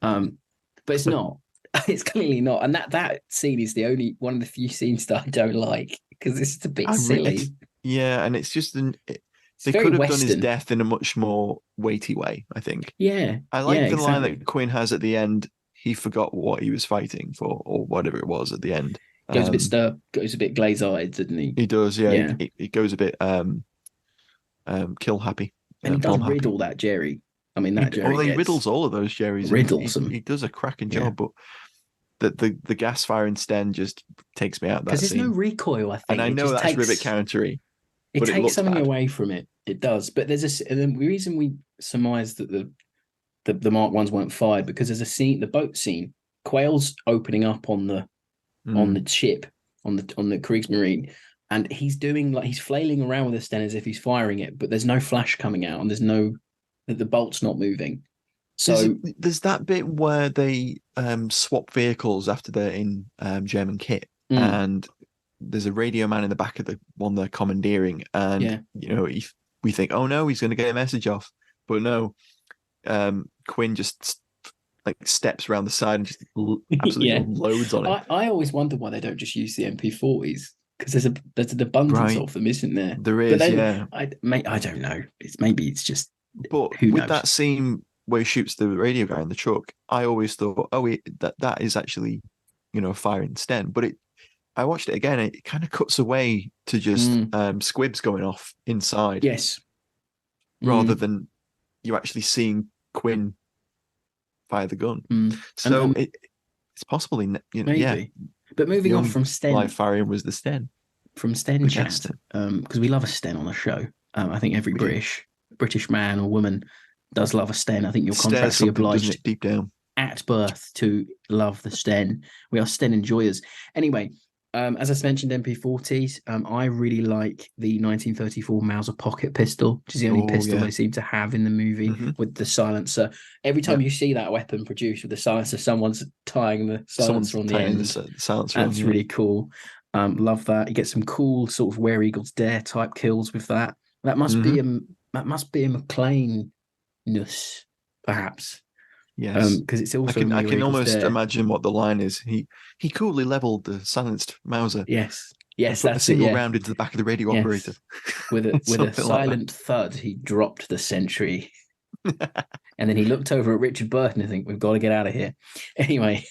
But it's not. It's clearly not. And that scene is the only one of the few scenes that I don't like because it's a bit silly. Yeah, and it's just they could have done his death in a much more weighty way, I think. Yeah. I like the line that Quinn has at the end. He forgot what he was fighting for, or whatever it was at the end. Goes a bit glaze-eyed, doesn't he? He does, yeah. He goes a bit kill happy. And he does riddle that Jerry. I mean, he riddles all of those Jerrys. Riddles them. He does a cracking job, but the gas firing Sten just takes me out of that scene. Because there's no recoil, I think. And I know that's rivet countery. It takes something away from it. It does. But there's the reason we surmise that the Mark Ones weren't fired because there's a scene, the boat scene. Quayle's opening up on the ship on the Kriegsmarine, and he's doing he's flailing around with a Sten as if he's firing it, but there's no flash coming out, and the bolt's not moving. So there's that bit where they swap vehicles after they're in German kit, and there's a radio man in the back of the one they're commandeering, and we think, oh no, he's going to get a message off, but no, Quinn just steps around the side and just absolutely loads on it. I always wonder why they don't just use the MP40s because there's an abundance of them, isn't there? There is, I don't know. Maybe it's just. But with that scene where he shoots the radio guy in the truck, I always thought, that is actually, firing Sten. But I watched it again. It kind of cuts away to just squibs going off inside. Yes. Rather than you actually seeing Quinn fire the gun. So it's possible, maybe. Yeah. But moving on from Sten, live firing was the Sten. From Sten chat, because we love a Sten on the show. I think every British man or woman does love a Sten. I think you're contractually obliged deep down at birth to love the Sten. We are Sten enjoyers. Anyway, as I mentioned, MP40s. I really like the 1934 Mauser pocket pistol, which is the only pistol they seem to have in the movie with the silencer. Every time you see that weapon produced with the silencer, someone's tying the silencer on the end. That's really cool. Love that. You get some cool sort of Where Eagles Dare type kills with that. That must be a MacLean-ness, perhaps. Yes, because it's also. I can almost imagine what the line is. He coolly leveled the silenced Mauser. Yes, that's a single round into the back of the radio operator. With a silent thud, he dropped the sentry, and then he looked over at Richard Burton and think, "We've got to get out of here." Anyway,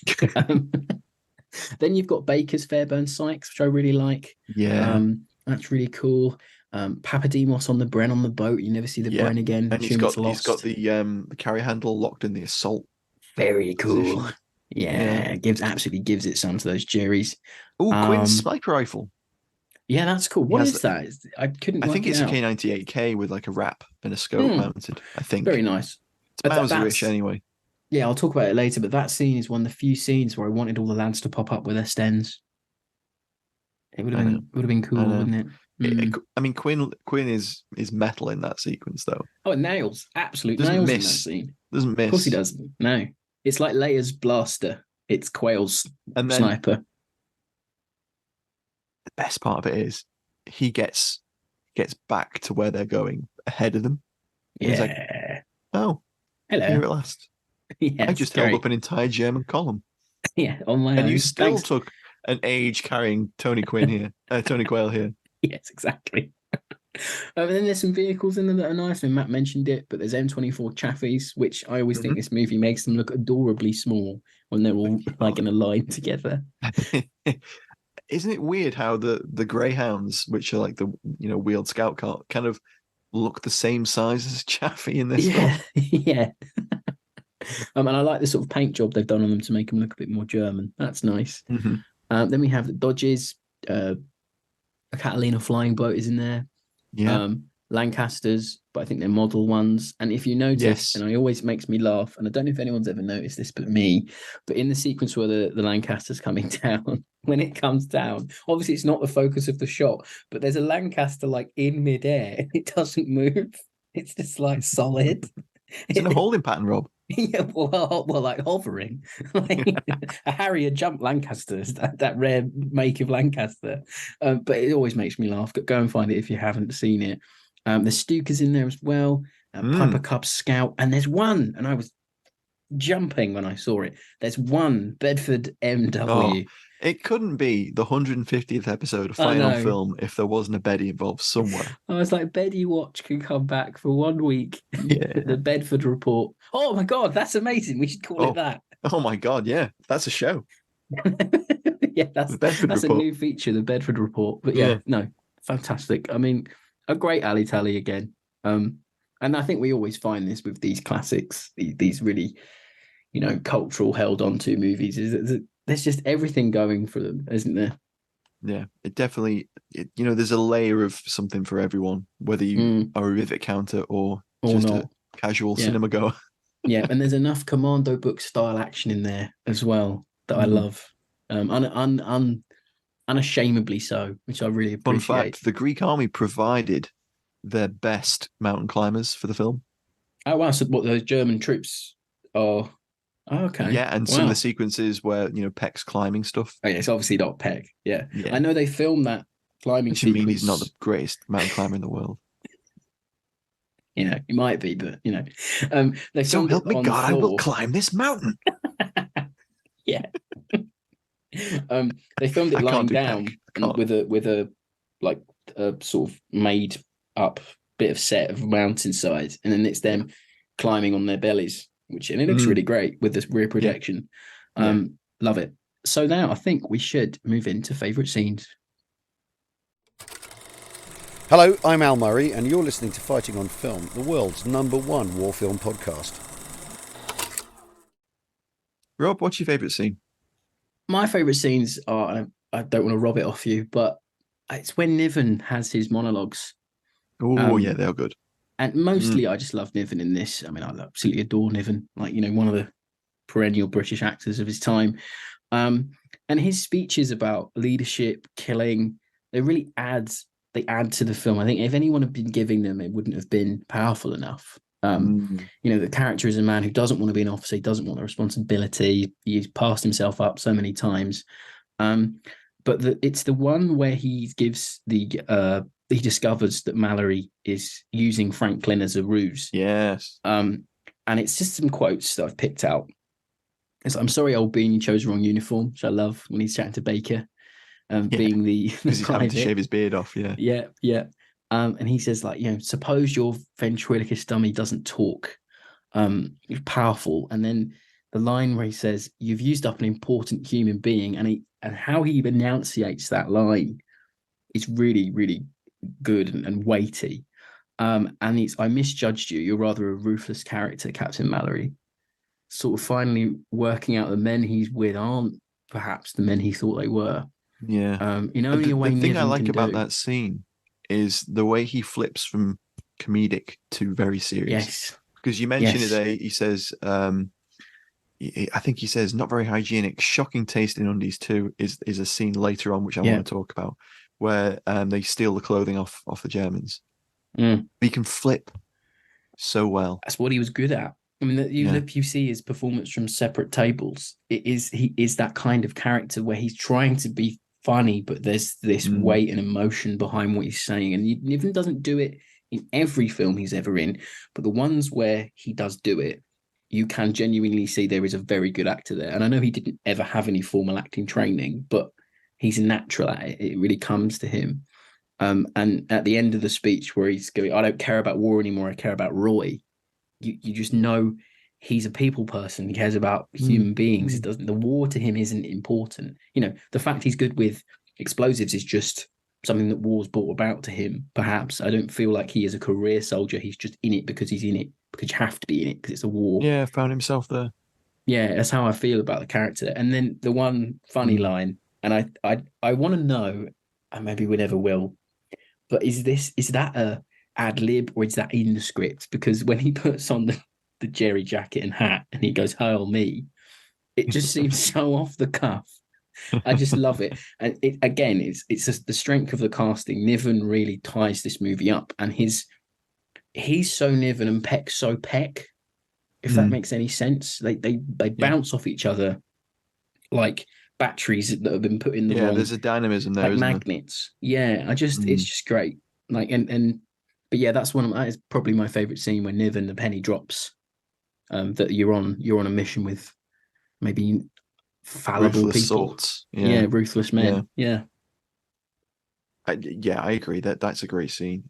then you've got Baker's Fairburn Sykes, which I really like. Yeah, that's really cool. Papademos on the Bren on the boat. You never see the Bren again. And he's got the carry handle locked in the assault. Very cool. Position. Yeah, absolutely gives it some to those Jerrys. Oh, Quinn's sniper rifle. Yeah, that's cool. What is that? I think it's a K98K with a wrap and a scope mounted. I think very nice. It's Mauser-ish anyway. Yeah, I'll talk about it later. But that scene is one of the few scenes where I wanted all the lads to pop up with their Stens. It would have been cool, wouldn't it? I mean, Quinn is metal in that sequence, though. Oh, it nails. Absolute nails in that scene. Doesn't miss. Of course he doesn't. No. It's like Leia's blaster. It's Quayle's sniper. The best part of it is he gets back to where they're going ahead of them. Yeah. He's like, oh, hello. Here at last. Yeah, I just held up an entire German column. Yeah, on my own. And you still took an age carrying Tony Quinn here, Tony Quayle here. Yes, exactly. And then there's some vehicles in there that are nice, and Matt mentioned it, but there's M24 Chaffies, which I always think this movie makes them look adorably small when they're all in a line together. Isn't it weird how the Greyhounds, which are the wheeled scout car, kind of look the same size as Chaffee in this film? Yeah. And I like the sort of paint job they've done on them to make them look a bit more German. That's nice. Then we have the Dodges. A Catalina flying boat is in there. Yeah. Lancasters, but I think they're model ones. And if you notice, Yes. and it always makes me laugh, and I don't know if anyone's ever noticed this but me, but in the sequence where the Lancaster's coming down, when it comes down, obviously it's not the focus of the shot, but there's a Lancaster like in midair. It doesn't move. It's just like solid. It's in a holding pattern, Rob. Yeah, well, like hovering, like a Harrier jump Lancaster, that rare make of Lancaster. But it always makes me laugh. Go and find it if you haven't seen it. The Stuka's in there as well. Piper Cub Scout, and there's one, and I was jumping when I saw it. There's one Bedford MW. Oh, it couldn't be the 150th episode of Fighting on Film if there wasn't a Betty involved somewhere. I was like, Betty Watch can come back for 1 week. Yeah. The Bedford Report. Oh my God, that's amazing. We should call it that. Oh my God, yeah. That's a show. Yeah, that's Report. a new feature, the Bedford Report. But yeah, no, fantastic. I mean, a great Ali Tally again. And I think we always find this with these classics, these really, cultural held on to movies, is that there's just everything going for them, isn't there? Yeah, it definitely, there's a layer of something for everyone, whether you are a rivet counter or just not. a casual cinema goer. Yeah, and there's enough commando book style action in there as well that I love. Unashamedly so, which I really appreciate. Fun fact, the Greek army provided their best mountain climbers for the film. Oh, wow. So what, those German troops are... Oh, okay. Yeah, and some of the sequences where, Peck's climbing stuff. Oh, yeah, it's obviously not Peck. Yeah. I know they filmed that climbing Which sequence. means he's not the greatest mountain climber in the world. He might be, but, they so help me God, Thor. I will climb this mountain. Yeah. They filmed it lying down with a like a sort of made up bit of set of mountainside, and then it's them climbing on their bellies, and it looks really great with this rear projection. Love it. So now I think we should move into favourite scenes. Hello, I'm Al Murray, and you're listening to Fighting on Film, the world's #1 war film podcast. Rob, what's your favourite scene? My favourite scenes are, I don't want to rob it off you, but it's when Niven has his monologues. Oh, yeah, they're good. And mostly I just love Niven in this. I mean, I absolutely adore Niven, like, one of the perennial British actors of his time. And his speeches about leadership, killing, they really add to the film. I think if anyone had been giving them, it wouldn't have been powerful enough. The character is a man who doesn't want to be an officer, he doesn't want the responsibility, he's passed himself up so many times. But it's the one where he gives he discovers that Mallory is using Franklin as a ruse. Yes. And it's just some quotes that I've picked out. It's, I'm sorry, old bean, you chose the wrong uniform, which I love when he's chatting to Baker, being the because he's having to shave his beard off. Yeah. And he says, like, suppose your ventriloquist dummy doesn't talk. You're powerful. And then the line where he says, you've used up an important human being, and how he enunciates that line is really, really good and weighty. And it's, I misjudged you. You're rather a ruthless character, Captain Mallory. Sort of finally working out the men he's with aren't perhaps the men he thought they were. Yeah. The thing I like about that scene is the way he flips from comedic to very serious. Yes. Because you mentioned it, he says, I think he says, not very hygienic, shocking taste in undies too, is a scene later on, which I want to talk about, where they steal the clothing off the Germans. He can flip so well. That's what he was good at. I mean, if you see his performance from Separate Tables, he is that kind of character where he's trying to be funny, but there's this weight and emotion behind what he's saying. And Niven doesn't do it in every film he's ever in, but the ones where he does do it, you can genuinely see there is a very good actor there. And I know he didn't ever have any formal acting training, but he's natural at it. It really comes to him. And at the end of the speech where he's going, I don't care about war anymore, I care about Roy. You just know he's a people person. He cares about human beings. It doesn't. The war to him isn't important. The fact he's good with explosives is just something that war's brought about to him. Perhaps I don't feel like he is a career soldier. He's just in it because he's in it, because you have to be in it because it's a war. Yeah, found himself there. Yeah, that's how I feel about the character. And then the one funny line, and I want to know, and maybe we never will, but is that a ad lib or is that in the script? Because when he puts on the Jerry jacket and hat and he goes, "Hail me," it just seems so off the cuff. I just love it. And it's just the strength of the casting. Niven really ties this movie up, and he's so Niven and Peck so Peck, if that makes any sense. They bounce off each other like batteries that have been put in the wrong. There's a dynamism there, like isn't magnets. Yeah, it's just great. Like but yeah, that is probably my favorite scene when Niven the penny drops. That you're on a mission with maybe fallible ruthless people. sorts. Ruthless men. Yeah. I agree that's a great scene.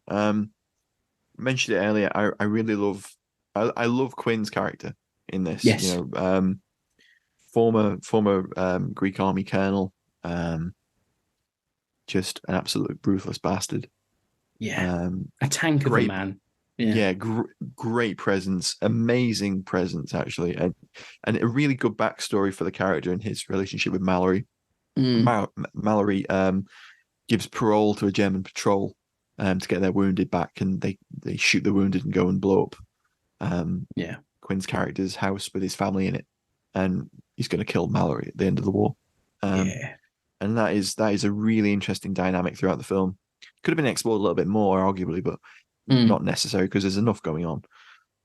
Mentioned it earlier. I really love. I love Quinn's character in this. Yes. Former Greek army colonel. Just an absolute ruthless bastard. Yeah. A tank of a man. Yeah, great presence, amazing presence actually, and a really good backstory for the character and his relationship with Mallory. Mallory gives parole to a German patrol to get their wounded back, and they shoot the wounded and go and blow up Quinn's character's house with his family in it, and he's going to kill Mallory at the end of the war. And that is a really interesting dynamic throughout the film. Could have been explored a little bit more, arguably, but not necessary because there's enough going on.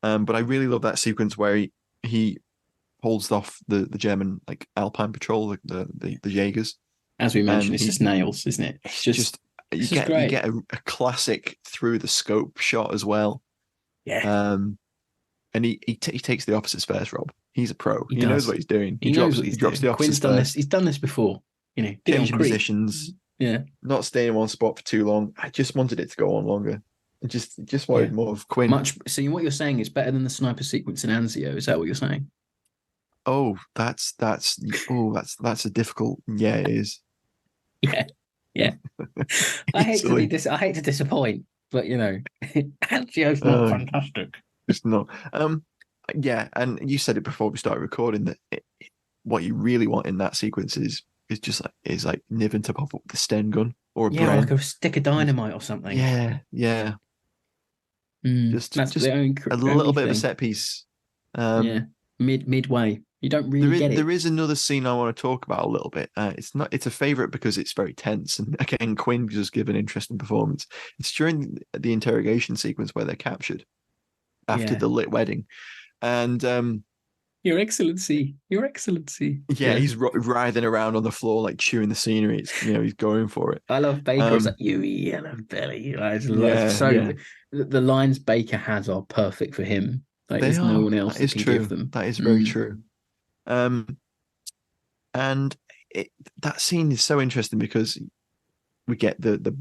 But I really love that sequence where he holds off the German like Alpine patrol, the Jaegers. As we mentioned, it's just nails, isn't it? It's just you get a classic through the scope shot as well. Yeah. And he takes the opposites first, Rob. He's a pro. He does. Knows what he's doing. He knows what he's doing. The opposites first. He's done this before. Changing positions. Yeah. Not staying in one spot for too long. I just wanted it to go on longer. I just wanted more of Quinn. So what you're saying is better than the sniper sequence in Anzio. Is that what you're saying? Oh, that's a difficult. Yeah, it is. Yeah. I hate to disappoint, but Anzio's not fantastic. It's not. And you said it before we started recording that what you really want in that sequence is like Niven to pop up with the Sten gun or a Bren. Like a stick of dynamite or something. Yeah. Just a little little bit of a set piece. Midway. You don't really get it. There is another scene I want to talk about a little bit. It's a favorite because it's very tense, and again, Quinn does give an interesting performance. It's during the interrogation sequence where they're captured after the lit wedding, and Your Excellency. Yeah, he's writhing around on the floor like chewing the scenery. He's going for it. I love Baker. It's like, you yellow belly. The lines Baker has are perfect for him. Like there's no one else that can give them. That is very true. And that scene is so interesting because we get the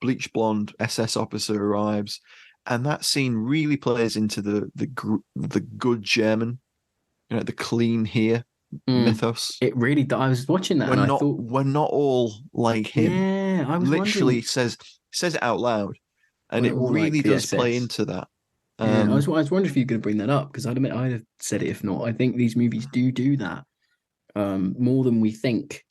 bleach blonde SS officer arrives, and that scene really plays into the good German, the clean here mythos. It really does. I was watching that I thought we're not all like him. Yeah, I was literally says it out loud, and it really does play into that. I was wondering if you're going to bring that up, because I'd admit I'd have said it if not. I think these movies do that more than we think,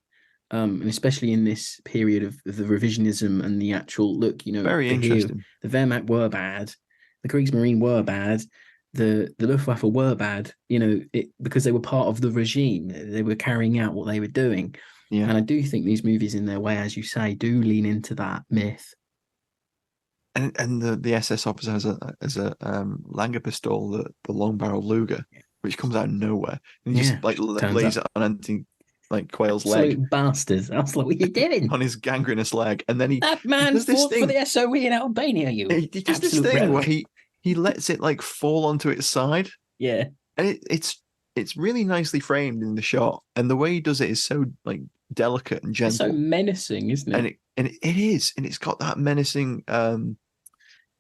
and especially in this period of the revisionism and the actual look. Very interesting. The Wehrmacht were bad, the Kriegsmarine were bad, the Luftwaffe were bad. Because they were part of the regime. They were carrying out what they were doing. Yeah. And I do think these movies, in their way, as you say, do lean into that myth. And the SS officer has a Langer pistol, the long barrel Luger, which comes out of nowhere, and he just lays it on Anthony Quayle's leg. Bastards! I was like, "What are you doing?" On his gangrenous leg, and then that man fought for the SOE in Albania. He does this thing where he lets it fall onto its side. Yeah, and it's really nicely framed in the shot, and the way he does it is so delicate and gentle. It's so menacing, isn't it? And it is, and it's got that menacing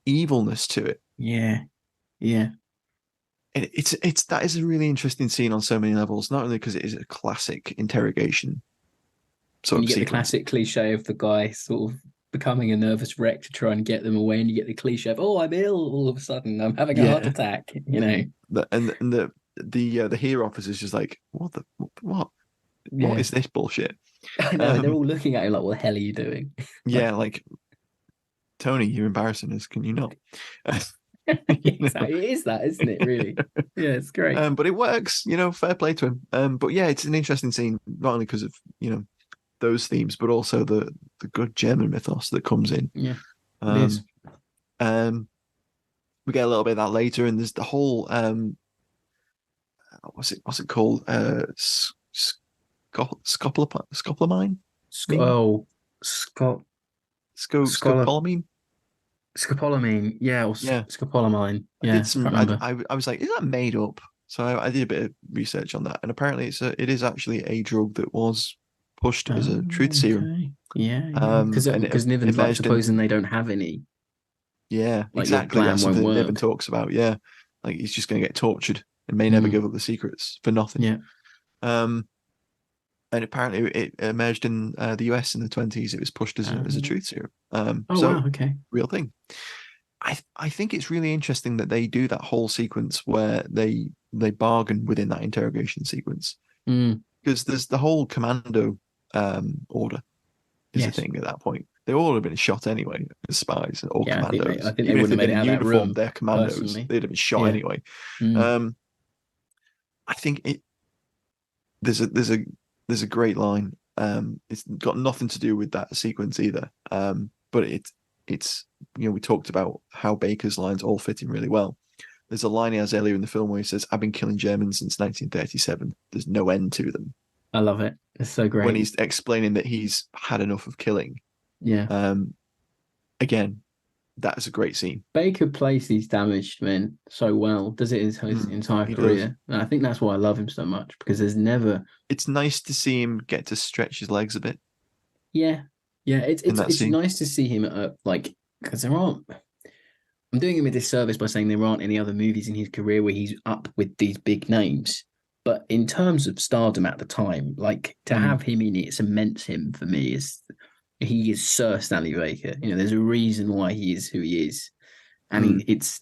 evilness to it. Yeah. And that is a really interesting scene on so many levels. Not only because it is a classic interrogation. You get the classic cliche of the guy sort of becoming a nervous wreck to try and get them away, and you get the cliche of, "Oh, I'm ill all of a sudden. I'm having a heart attack." The hero officer is just like, "What the what? Yeah. What is this bullshit?" I know, they're all looking at him like, "What the hell are you doing?" Tony, you're embarrassing us. Can you not? Exactly. It is that, isn't it? Really? Yeah, it's great. But it works. Fair play to him. But yeah, it's an interesting scene, not only because of those themes, but also the good German mythos that comes in. Yeah, it is. We get a little bit of that later, and there's the whole what's it called? Scopolamine? Oh, Scott. Scopolamine? Scopolamine, yeah, or Yeah. scopolamine. Yeah, I did some. can't remember. I was like, is that made up? So I did a bit of research on that, and apparently it is actually a drug that was pushed as a truth serum. Yeah, and because Niven's like, supposing they don't have any. Yeah, like, exactly. your plan That's won't something work. Niven talks about. Yeah, like he's just going to get tortured and may never give up the secrets for nothing. Yeah. And apparently it emerged in the US in the 20s. It was pushed as a truth serum. Wow, okay. Real thing. I think it's really interesting that they do that whole sequence where they bargain within that interrogation sequence, because there's the whole commando order is a thing at that point. They all have been shot anyway as spies or commandos. I think they wouldn't have made it out of that room. They're commandos. Personally. They'd have been shot anyway. I think there's a great line. It's got nothing to do with that sequence either. But it's we talked about how Baker's lines all fit in really well. There's a line he has earlier in the film where he says, "I've been killing Germans since 1937. There's no end to them." I love it. It's so great. When he's explaining that he's had enough of killing. Yeah. Again, that is a great scene. Baker plays these damaged men so well, does it his entire career. Does. And I think that's why I love him so much, because there's never... It's nice to see him get to stretch his legs a bit. Yeah. Yeah, it's nice to see him because there aren't... I'm doing him a disservice by saying there aren't any other movies in his career where he's up with these big names. But in terms of stardom at the time, to have him in it cements him for me. He is Sir Stanley Baker. There's a reason why he is who he is. And if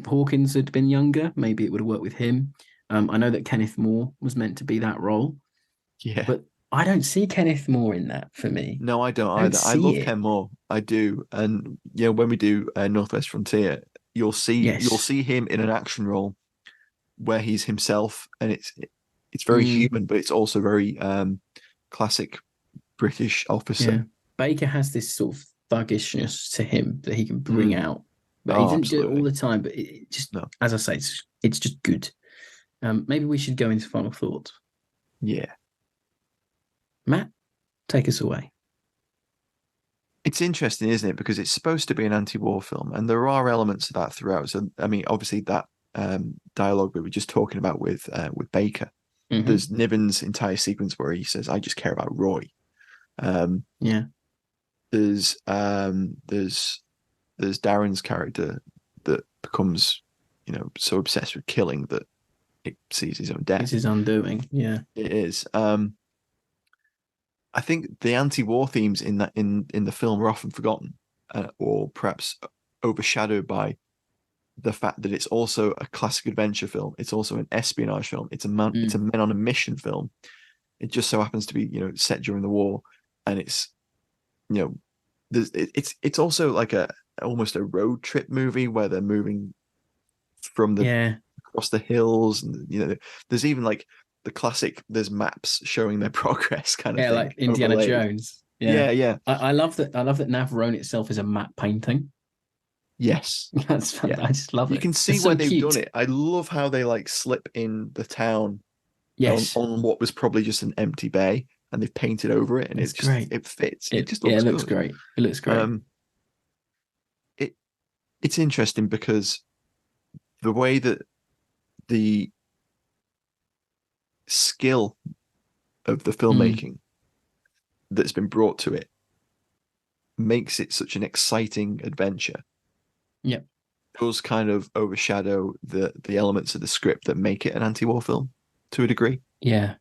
Hawkins had been younger, maybe it would have worked with him. I know that Kenneth More was meant to be that role. Yeah. But I don't see Kenneth More in that for me. No, I don't either. I love Ken More. I do. And when we do Northwest Frontier, you'll see him in an action role where he's himself, and it's very human, but it's also very classic British officer. Yeah. Baker has this sort of thuggishness to him that he can bring out. But he didn't do it all the time, but it just, as I say, it's just good. Maybe we should go into final thoughts. Yeah. Matt, take us away. It's interesting, isn't it? Because it's supposed to be an anti-war film, and there are elements of that throughout. So, I mean, obviously that dialogue we were just talking about with Baker. Mm-hmm. There's Niven's entire sequence where he says, "I just care about Roy." There's Darren's character that becomes, so obsessed with killing that it sees his own death. It's his undoing. Yeah, it is. I think the anti-war themes in the film are often forgotten, or perhaps overshadowed by the fact that it's also a classic adventure film. It's also an espionage film. It's a men on a mission film. It just so happens to be, set during the war, and it's, it's also like almost a road trip movie where they're moving from across the hills, and there's even the classic. There's maps showing their progress, kind of thing. Like Indiana overlaid. Jones. Yeah. I love that. I love that Navarone itself is a map painting. Yes, that's fun. I just love it. You can see why they've done it. I love how they slip in the town. Yes, on what was probably just an empty bay, and they've painted over it, and it's just great. It fits. It just looks looks great. It looks great. It's interesting because the way that the skill of the filmmaking that's been brought to it makes it such an exciting adventure. Yeah, does kind of overshadow the elements of the script that make it an anti-war film to a degree. Yeah.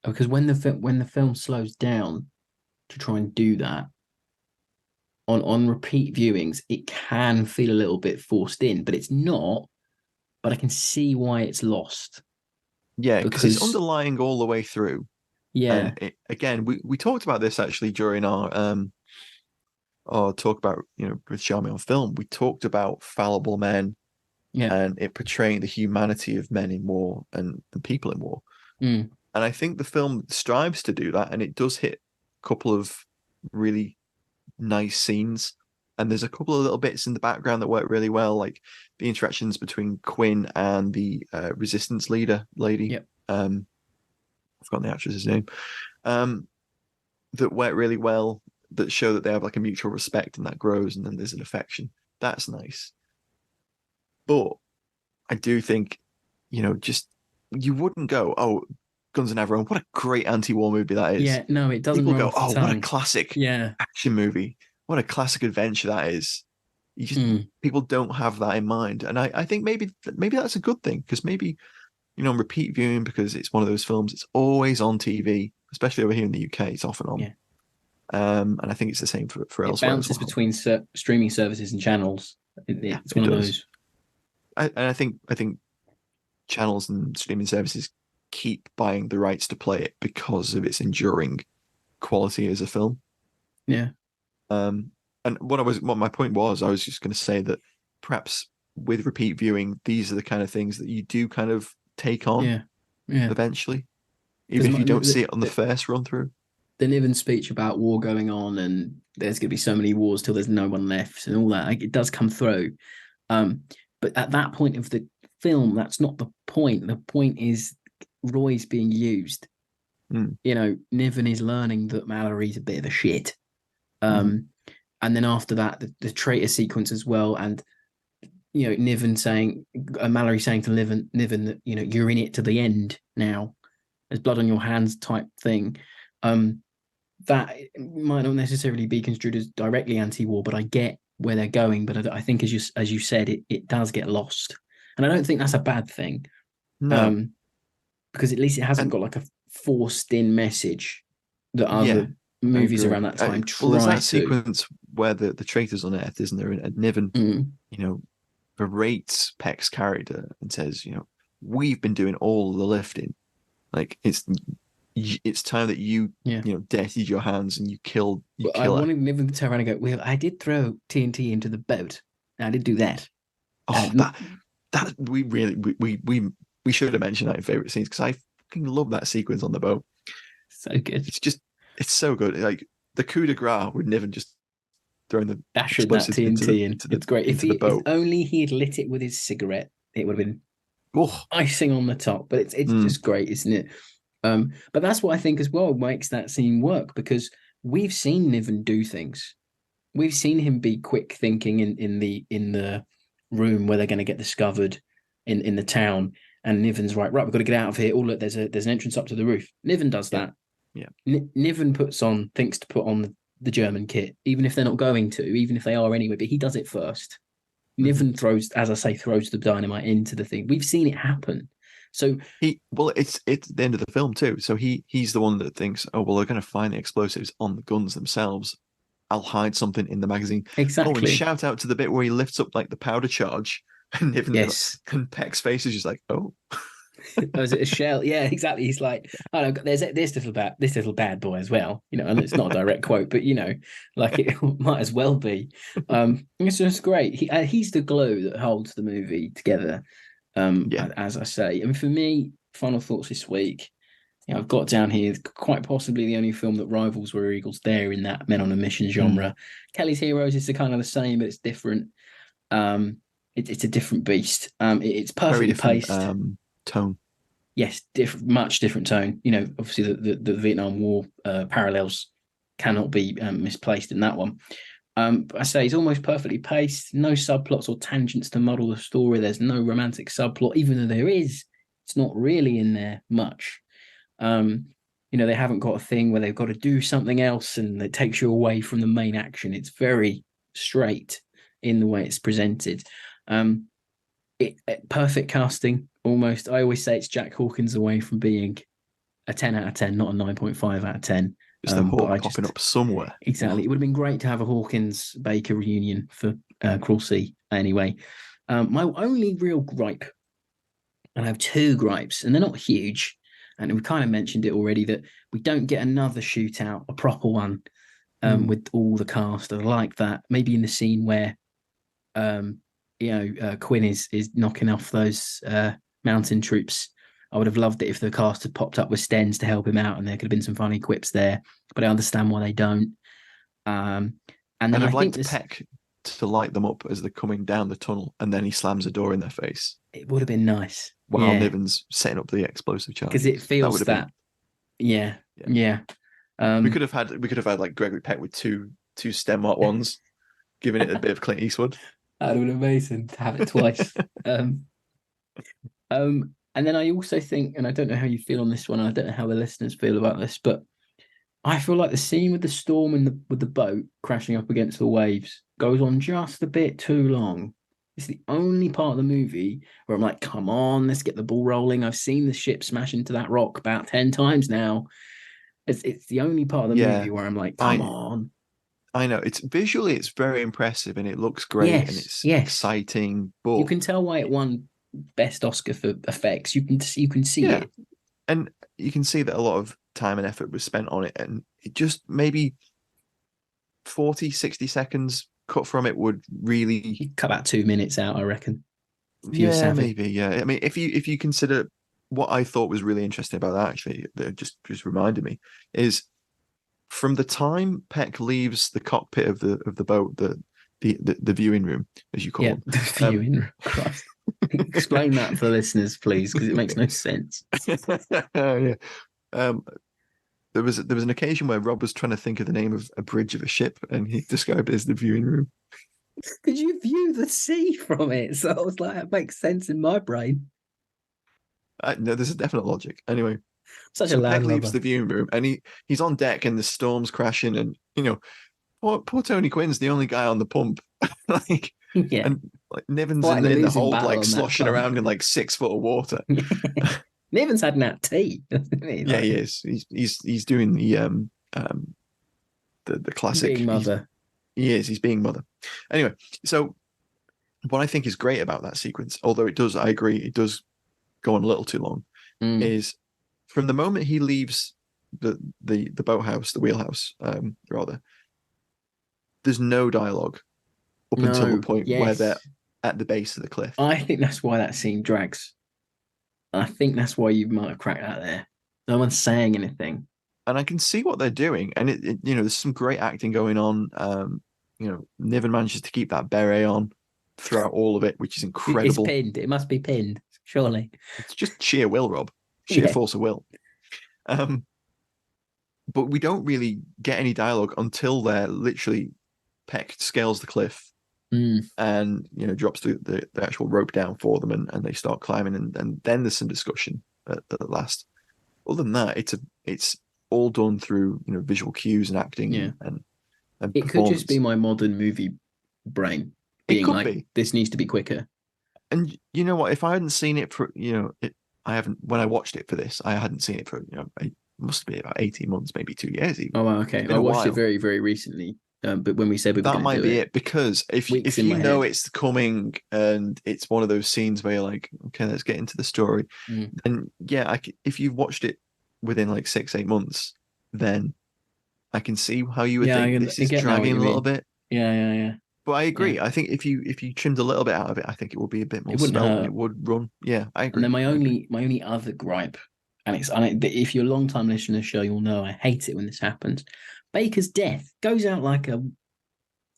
Because when the film slows down to try and do that on repeat viewings, it can feel a little bit forced in, but it's not. But I can see why it's lost. Yeah, because it's underlying all the way through. Yeah. And again, we talked about this actually during our talk about, Prince Charming on film, we talked about fallible men and it portraying the humanity of men in war and people in war. Mm. And I think the film strives to do that, and it does hit a couple of really nice scenes. And there's a couple of little bits in the background that work really well, like the interactions between Quinn and the resistance leader lady. Yep. I've forgotten the actress's name. That work really well, that show that they have like a mutual respect and that grows, and then there's an affection. That's nice. But I do think, just you wouldn't go, oh, Guns of Navarone, what a great anti-war movie that is. Yeah, no, it doesn't. People go, oh, what a classic action movie. What a classic adventure that is. You just people don't have that in mind. And I think maybe that's a good thing, because maybe, repeat viewing, because it's one of those films, it's always on TV, especially over here in the UK, it's often on. Yeah. And I think it's the same for elsewhere. It bounces between streaming services and channels. It's one of those. I think channels and streaming services keep buying the rights to play it because of its enduring quality as a film. Yeah. And what my point was, I was just going to say that perhaps with repeat viewing, these are the kind of things that you do kind of take on eventually, even if you don't see it on the first run through. The Niven speech about war going on and there's going to be so many wars till there's no one left and all that, it does come through. But at that point of the film, that's not the point. The point is Roy's being used. Niven is learning that Mallory's a bit of a shit. And then after that, the traitor sequence as well. And, Niven saying, Mallory saying to Niven that, you're in it to the end now. There's blood on your hands type thing. That might not necessarily be construed as directly anti-war, but I get where they're going. But I think, as you said, it does get lost. And I don't think that's a bad thing. No. Because at least it hasn't got like a forced in message that other movies around that time try there's that to. sequence where the traitor's unearthed, isn't there? And Niven, berates Peck's character and says, we've been doing all the lifting. Like it's time that you dirtied your hands and you killed. I wanted Niven to turn around and go, well, I did throw TNT into the boat. I did do that. Oh, that we should have mentioned that in favorite scenes, because I fucking love that sequence on the boat. So good. It's so good. Like the coup de grace with Niven just throwing the dashing that TNT in. It's great. If only he had lit it with his cigarette, it would have been icing on the top. But it's just great, isn't it? But that's what I think as well makes that scene work, because we've seen Niven do things. We've seen him be quick thinking in the room where they're going to get discovered in the town, and Niven's right, we've got to get out of here. Oh, look, there's an entrance up to the roof. Niven does that. Yeah. Niven thinks to put on the German kit, even if they're not going to, even if they are anyway, but he does it first. Niven throws the dynamite into the thing. We've seen it happen. So it's the end of the film too. So he's the one that thinks, oh well, they're going to find the explosives on the guns themselves. I'll hide something in the magazine. Exactly. Oh, and shout out to the bit where he lifts up like the powder charge, and Niven, and Peck's face is just like, oh. Oh, is it a shell? Yeah, exactly. He's like, oh no, there's this little bad boy as well. And it's not a direct quote, but like it might as well be. It's just great. He's the glue that holds the movie together. As I say, and for me, final thoughts this week. I've got down here quite possibly the only film that rivals Where Eagles Dare in that men on a mission genre. Kelly's Heroes is kind of the same, but it's different. It's a different beast. It's perfectly paced. Tone. Yes, much different tone. Obviously the Vietnam War parallels cannot be misplaced in that one. I say it's almost perfectly paced. No subplots or tangents to muddle the story. There's no romantic subplot, even though there is. It's not really in there much. They haven't got a thing where they've got to do something else and it takes you away from the main action. It's very straight in the way it's presented. Perfect casting, almost. I always say it's Jack Hawkins away from being a 10 out of 10, not a 9.5 out of 10. Just a Hawk popping up somewhere. Exactly. It would have been great to have a Hawkins-Baker reunion for Cruel Sea anyway. My only real gripe, and I have two gripes, and they're not huge, and we kind of mentioned it already, that we don't get another shootout, a proper one, with all the cast. I like that. Maybe in the scene where Quinn is knocking off those mountain troops. I would have loved it if the cast had popped up with Stens to help him out, and there could have been some funny quips there. But I understand why they don't. And then I'd liked Peck to light them up as they're coming down the tunnel, and then he slams a door in their face. It would have been nice while Niven's setting up the explosive charge, because it feels that. Yeah. We could have had like Gregory Peck with two stem mark ones, giving it a bit of Clint Eastwood. That would have been amazing to have it twice. And then I also think, and I don't know how you feel on this one, I don't know how the listeners feel about this, but I feel like the scene with the storm and with the boat crashing up against the waves goes on just a bit too long. It's the only part of the movie where I'm like, come on, let's get the ball rolling. I've seen the ship smash into that rock about 10 times now. It's the only part of the movie where I'm like, come on. I know. It's visually, it's very impressive and it looks great and it's exciting. But you can tell why it won Best Oscar for effects. You can see it. And you can see that a lot of time and effort was spent on it, and it just maybe 40-60 seconds cut from it would really you'd cut about 2 minutes out, I reckon. Maybe. I mean, if you consider what I thought was really interesting about that, actually, that just reminded me, is from the time Peck leaves the cockpit of the boat, the viewing room, as you call it, the viewing room. Christ. Explain that for the listeners, please, because it makes no sense. There was an occasion where Rob was trying to think of the name of a bridge of a ship, and he described it as the viewing room. Could you view the sea from it? So I was like, that makes sense in my brain. No, there's a definite logic. Anyway, such a loud Peck leaves the viewing room, and he's on deck, and the storm's crashing, and poor Tony Quinn's the only guy on the pump, and like Niven's in the hold, like sloshing around in like 6 foot of water. Niven's had nat tea, doesn't he? Yeah, he is. He's doing the classic being mother. He's being mother. Anyway, so what I think is great about that sequence, although I agree, it does go on a little too long, is from the moment he leaves the boathouse, the wheelhouse, rather, there's no dialogue up until the point where they're at the base of the cliff. I think that's why that scene drags. I think that's why you might have cracked that there. No one's saying anything. And I can see what they're doing. And it there's some great acting going on. Niven manages to keep that beret on throughout all of it, which is incredible. It's pinned. It must be pinned, surely. It's just sheer will, Rob. Sheer force of will. But we don't really get any dialogue until they're literally Peck scales the cliff and drops the actual rope down for them, and they start climbing, and then there's some discussion at last. Other than that, it's all done through visual cues and acting and it could just be my modern movie brain being like, this needs to be quicker. And you know what? If I hadn't seen it for I haven't, when I watched it for this, I hadn't seen it for it must be about 18 months, maybe 2 years even. Oh, okay. I watched it very, very recently. But when we said we were that might be it, because if you know it's coming and it's one of those scenes where you're like, okay, let's get into the story, and if you've watched it within like 6-8 months, then I can see how you would think this is dragging a little bit. Yeah. But I agree. Yeah. I think if you trimmed a little bit out of it, I think it would be a bit more spelt and it would run. Yeah, I agree. And then my only other gripe, and if you're a long time listener to the show, you'll know I hate it when this happens. Baker's death goes out on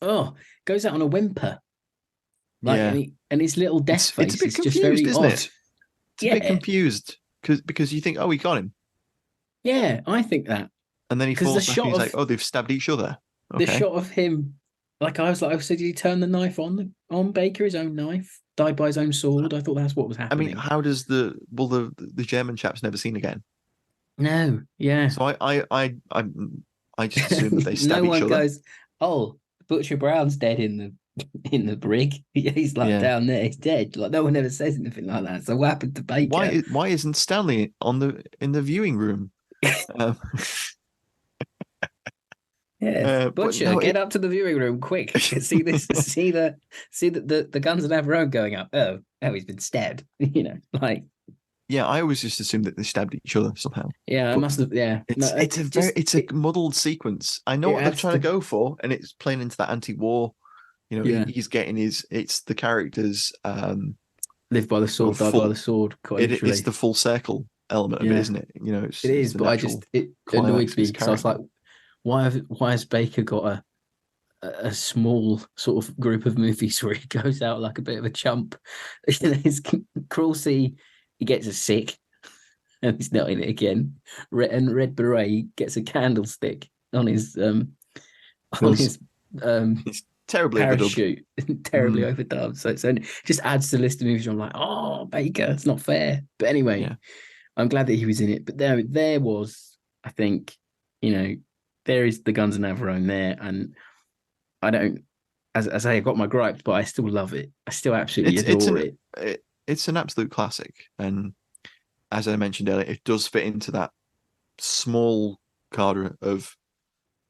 a whimper, and his little death face it's a bit is confused, just very isn't odd. It's a bit confused because you think, oh, we got him. Yeah, I think that. And then he falls back and he's like, oh, they've stabbed each other. Okay. The shot of him, did he turn the knife on Baker, his own knife, died by his own sword? I thought that's what was happening. I mean, how does the German chap's never seen again? No, yeah. So I just assume that they stab each other. No one goes, oh, Butcher Brown's dead in the brig. He's down there, he's dead. Like, no one ever says anything like that. So what happened to Baker? Why isn't Stanley in the viewing room? Butcher, get up to the viewing room quick. See this. see the Guns of Navarone going up. Oh, he's been stabbed. Yeah, I always just assumed that they stabbed each other somehow. Yeah, I But must have. Yeah, It's a muddled sequence. I know what they're trying to go for, and it's playing into that anti-war. Yeah. He's getting it's the characters live by the sword, die by the sword. Quite literally, it's the full circle element of it, isn't it? It's, it is. the But it annoyed me because I was like, why has Baker got a small sort of group of movies where he goes out like a bit of a chump? His Cruelty, he gets a sick, and he's not in it again. Red Beret gets a candlestick on his he's terribly parachute, terribly overdubbed. So it just adds to the list of movies. I'm like, oh, Baker, it's not fair. But anyway, I'm glad that he was in it. But there was, I think, there is the Guns of Navarone there, and I don't, as I say, I've got my gripes, but I still love it. I still absolutely adore it. It's an absolute classic, and as I mentioned earlier, it does fit into that small cadre of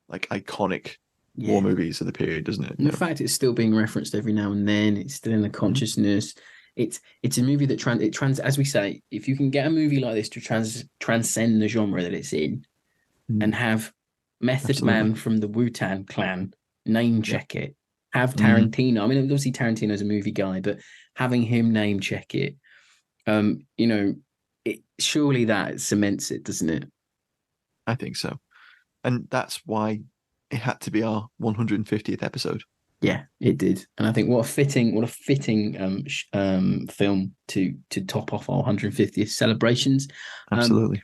like iconic war movies of the period, doesn't it? And the fact it's still being referenced every now and then, it's still in the consciousness. It's a movie that as we say, if you can get a movie like this to transcend the genre that it's in, and have Method Man from the Wu-Tang Clan name check it, have Tarantino. I mean, obviously Tarantino's a movie guy, but having him name check it, surely that cements it, doesn't it? I think so, and that's why it had to be our 150th episode. Yeah, it did, and I think what a fitting film to top off our 150th celebrations. Absolutely.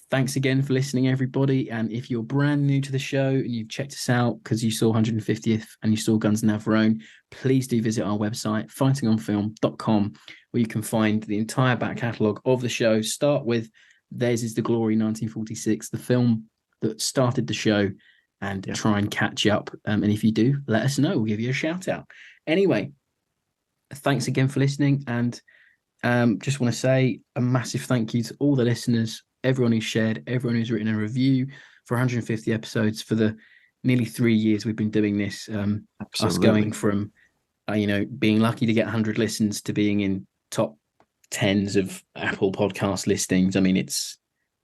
Thanks again for listening, everybody. And if you're brand new to the show and you've checked us out because you saw 150th and you saw Guns of Navarone, please do visit our website, fightingonfilm.com, where you can find the entire back catalogue of the show. Start with Theirs is the Glory 1946, the film that started the show, and try and catch up. And if you do, let us know. We'll give you a shout out. Anyway, thanks again for listening. And just want to say a massive thank you to all the listeners, everyone who's shared, everyone who's written a review for 150 episodes, for the nearly 3 years we've been doing this. Us going from, being lucky to get 100 listens to being in top 10s of Apple podcast listings. I mean, it's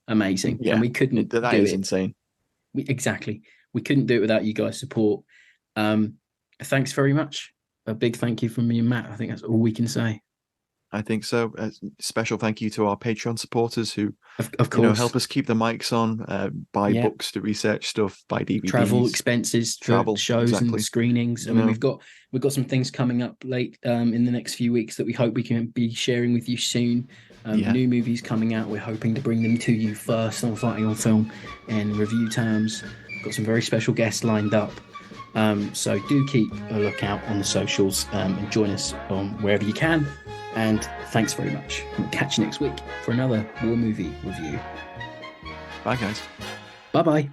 amazing. Yeah, and we couldn't that do is it. Insane. We couldn't do it without you guys' support. Thanks very much. A big thank you from me and Matt. I think that's all we can say. I think so. A special thank you to our Patreon supporters who, of course, help us keep the mics on, buy books to research stuff, buy DVDs, travel expenses, shows and screenings. I mean, we've got some things coming up late in the next few weeks that we hope we can be sharing with you soon. New movies coming out. We're hoping to bring them to you first on Fighting on Film in review terms. Got some very special guests lined up. So do keep a lookout on the socials and join us on wherever you can. And thanks very much. We'll catch you next week for another war movie review. Bye, guys. Bye-bye.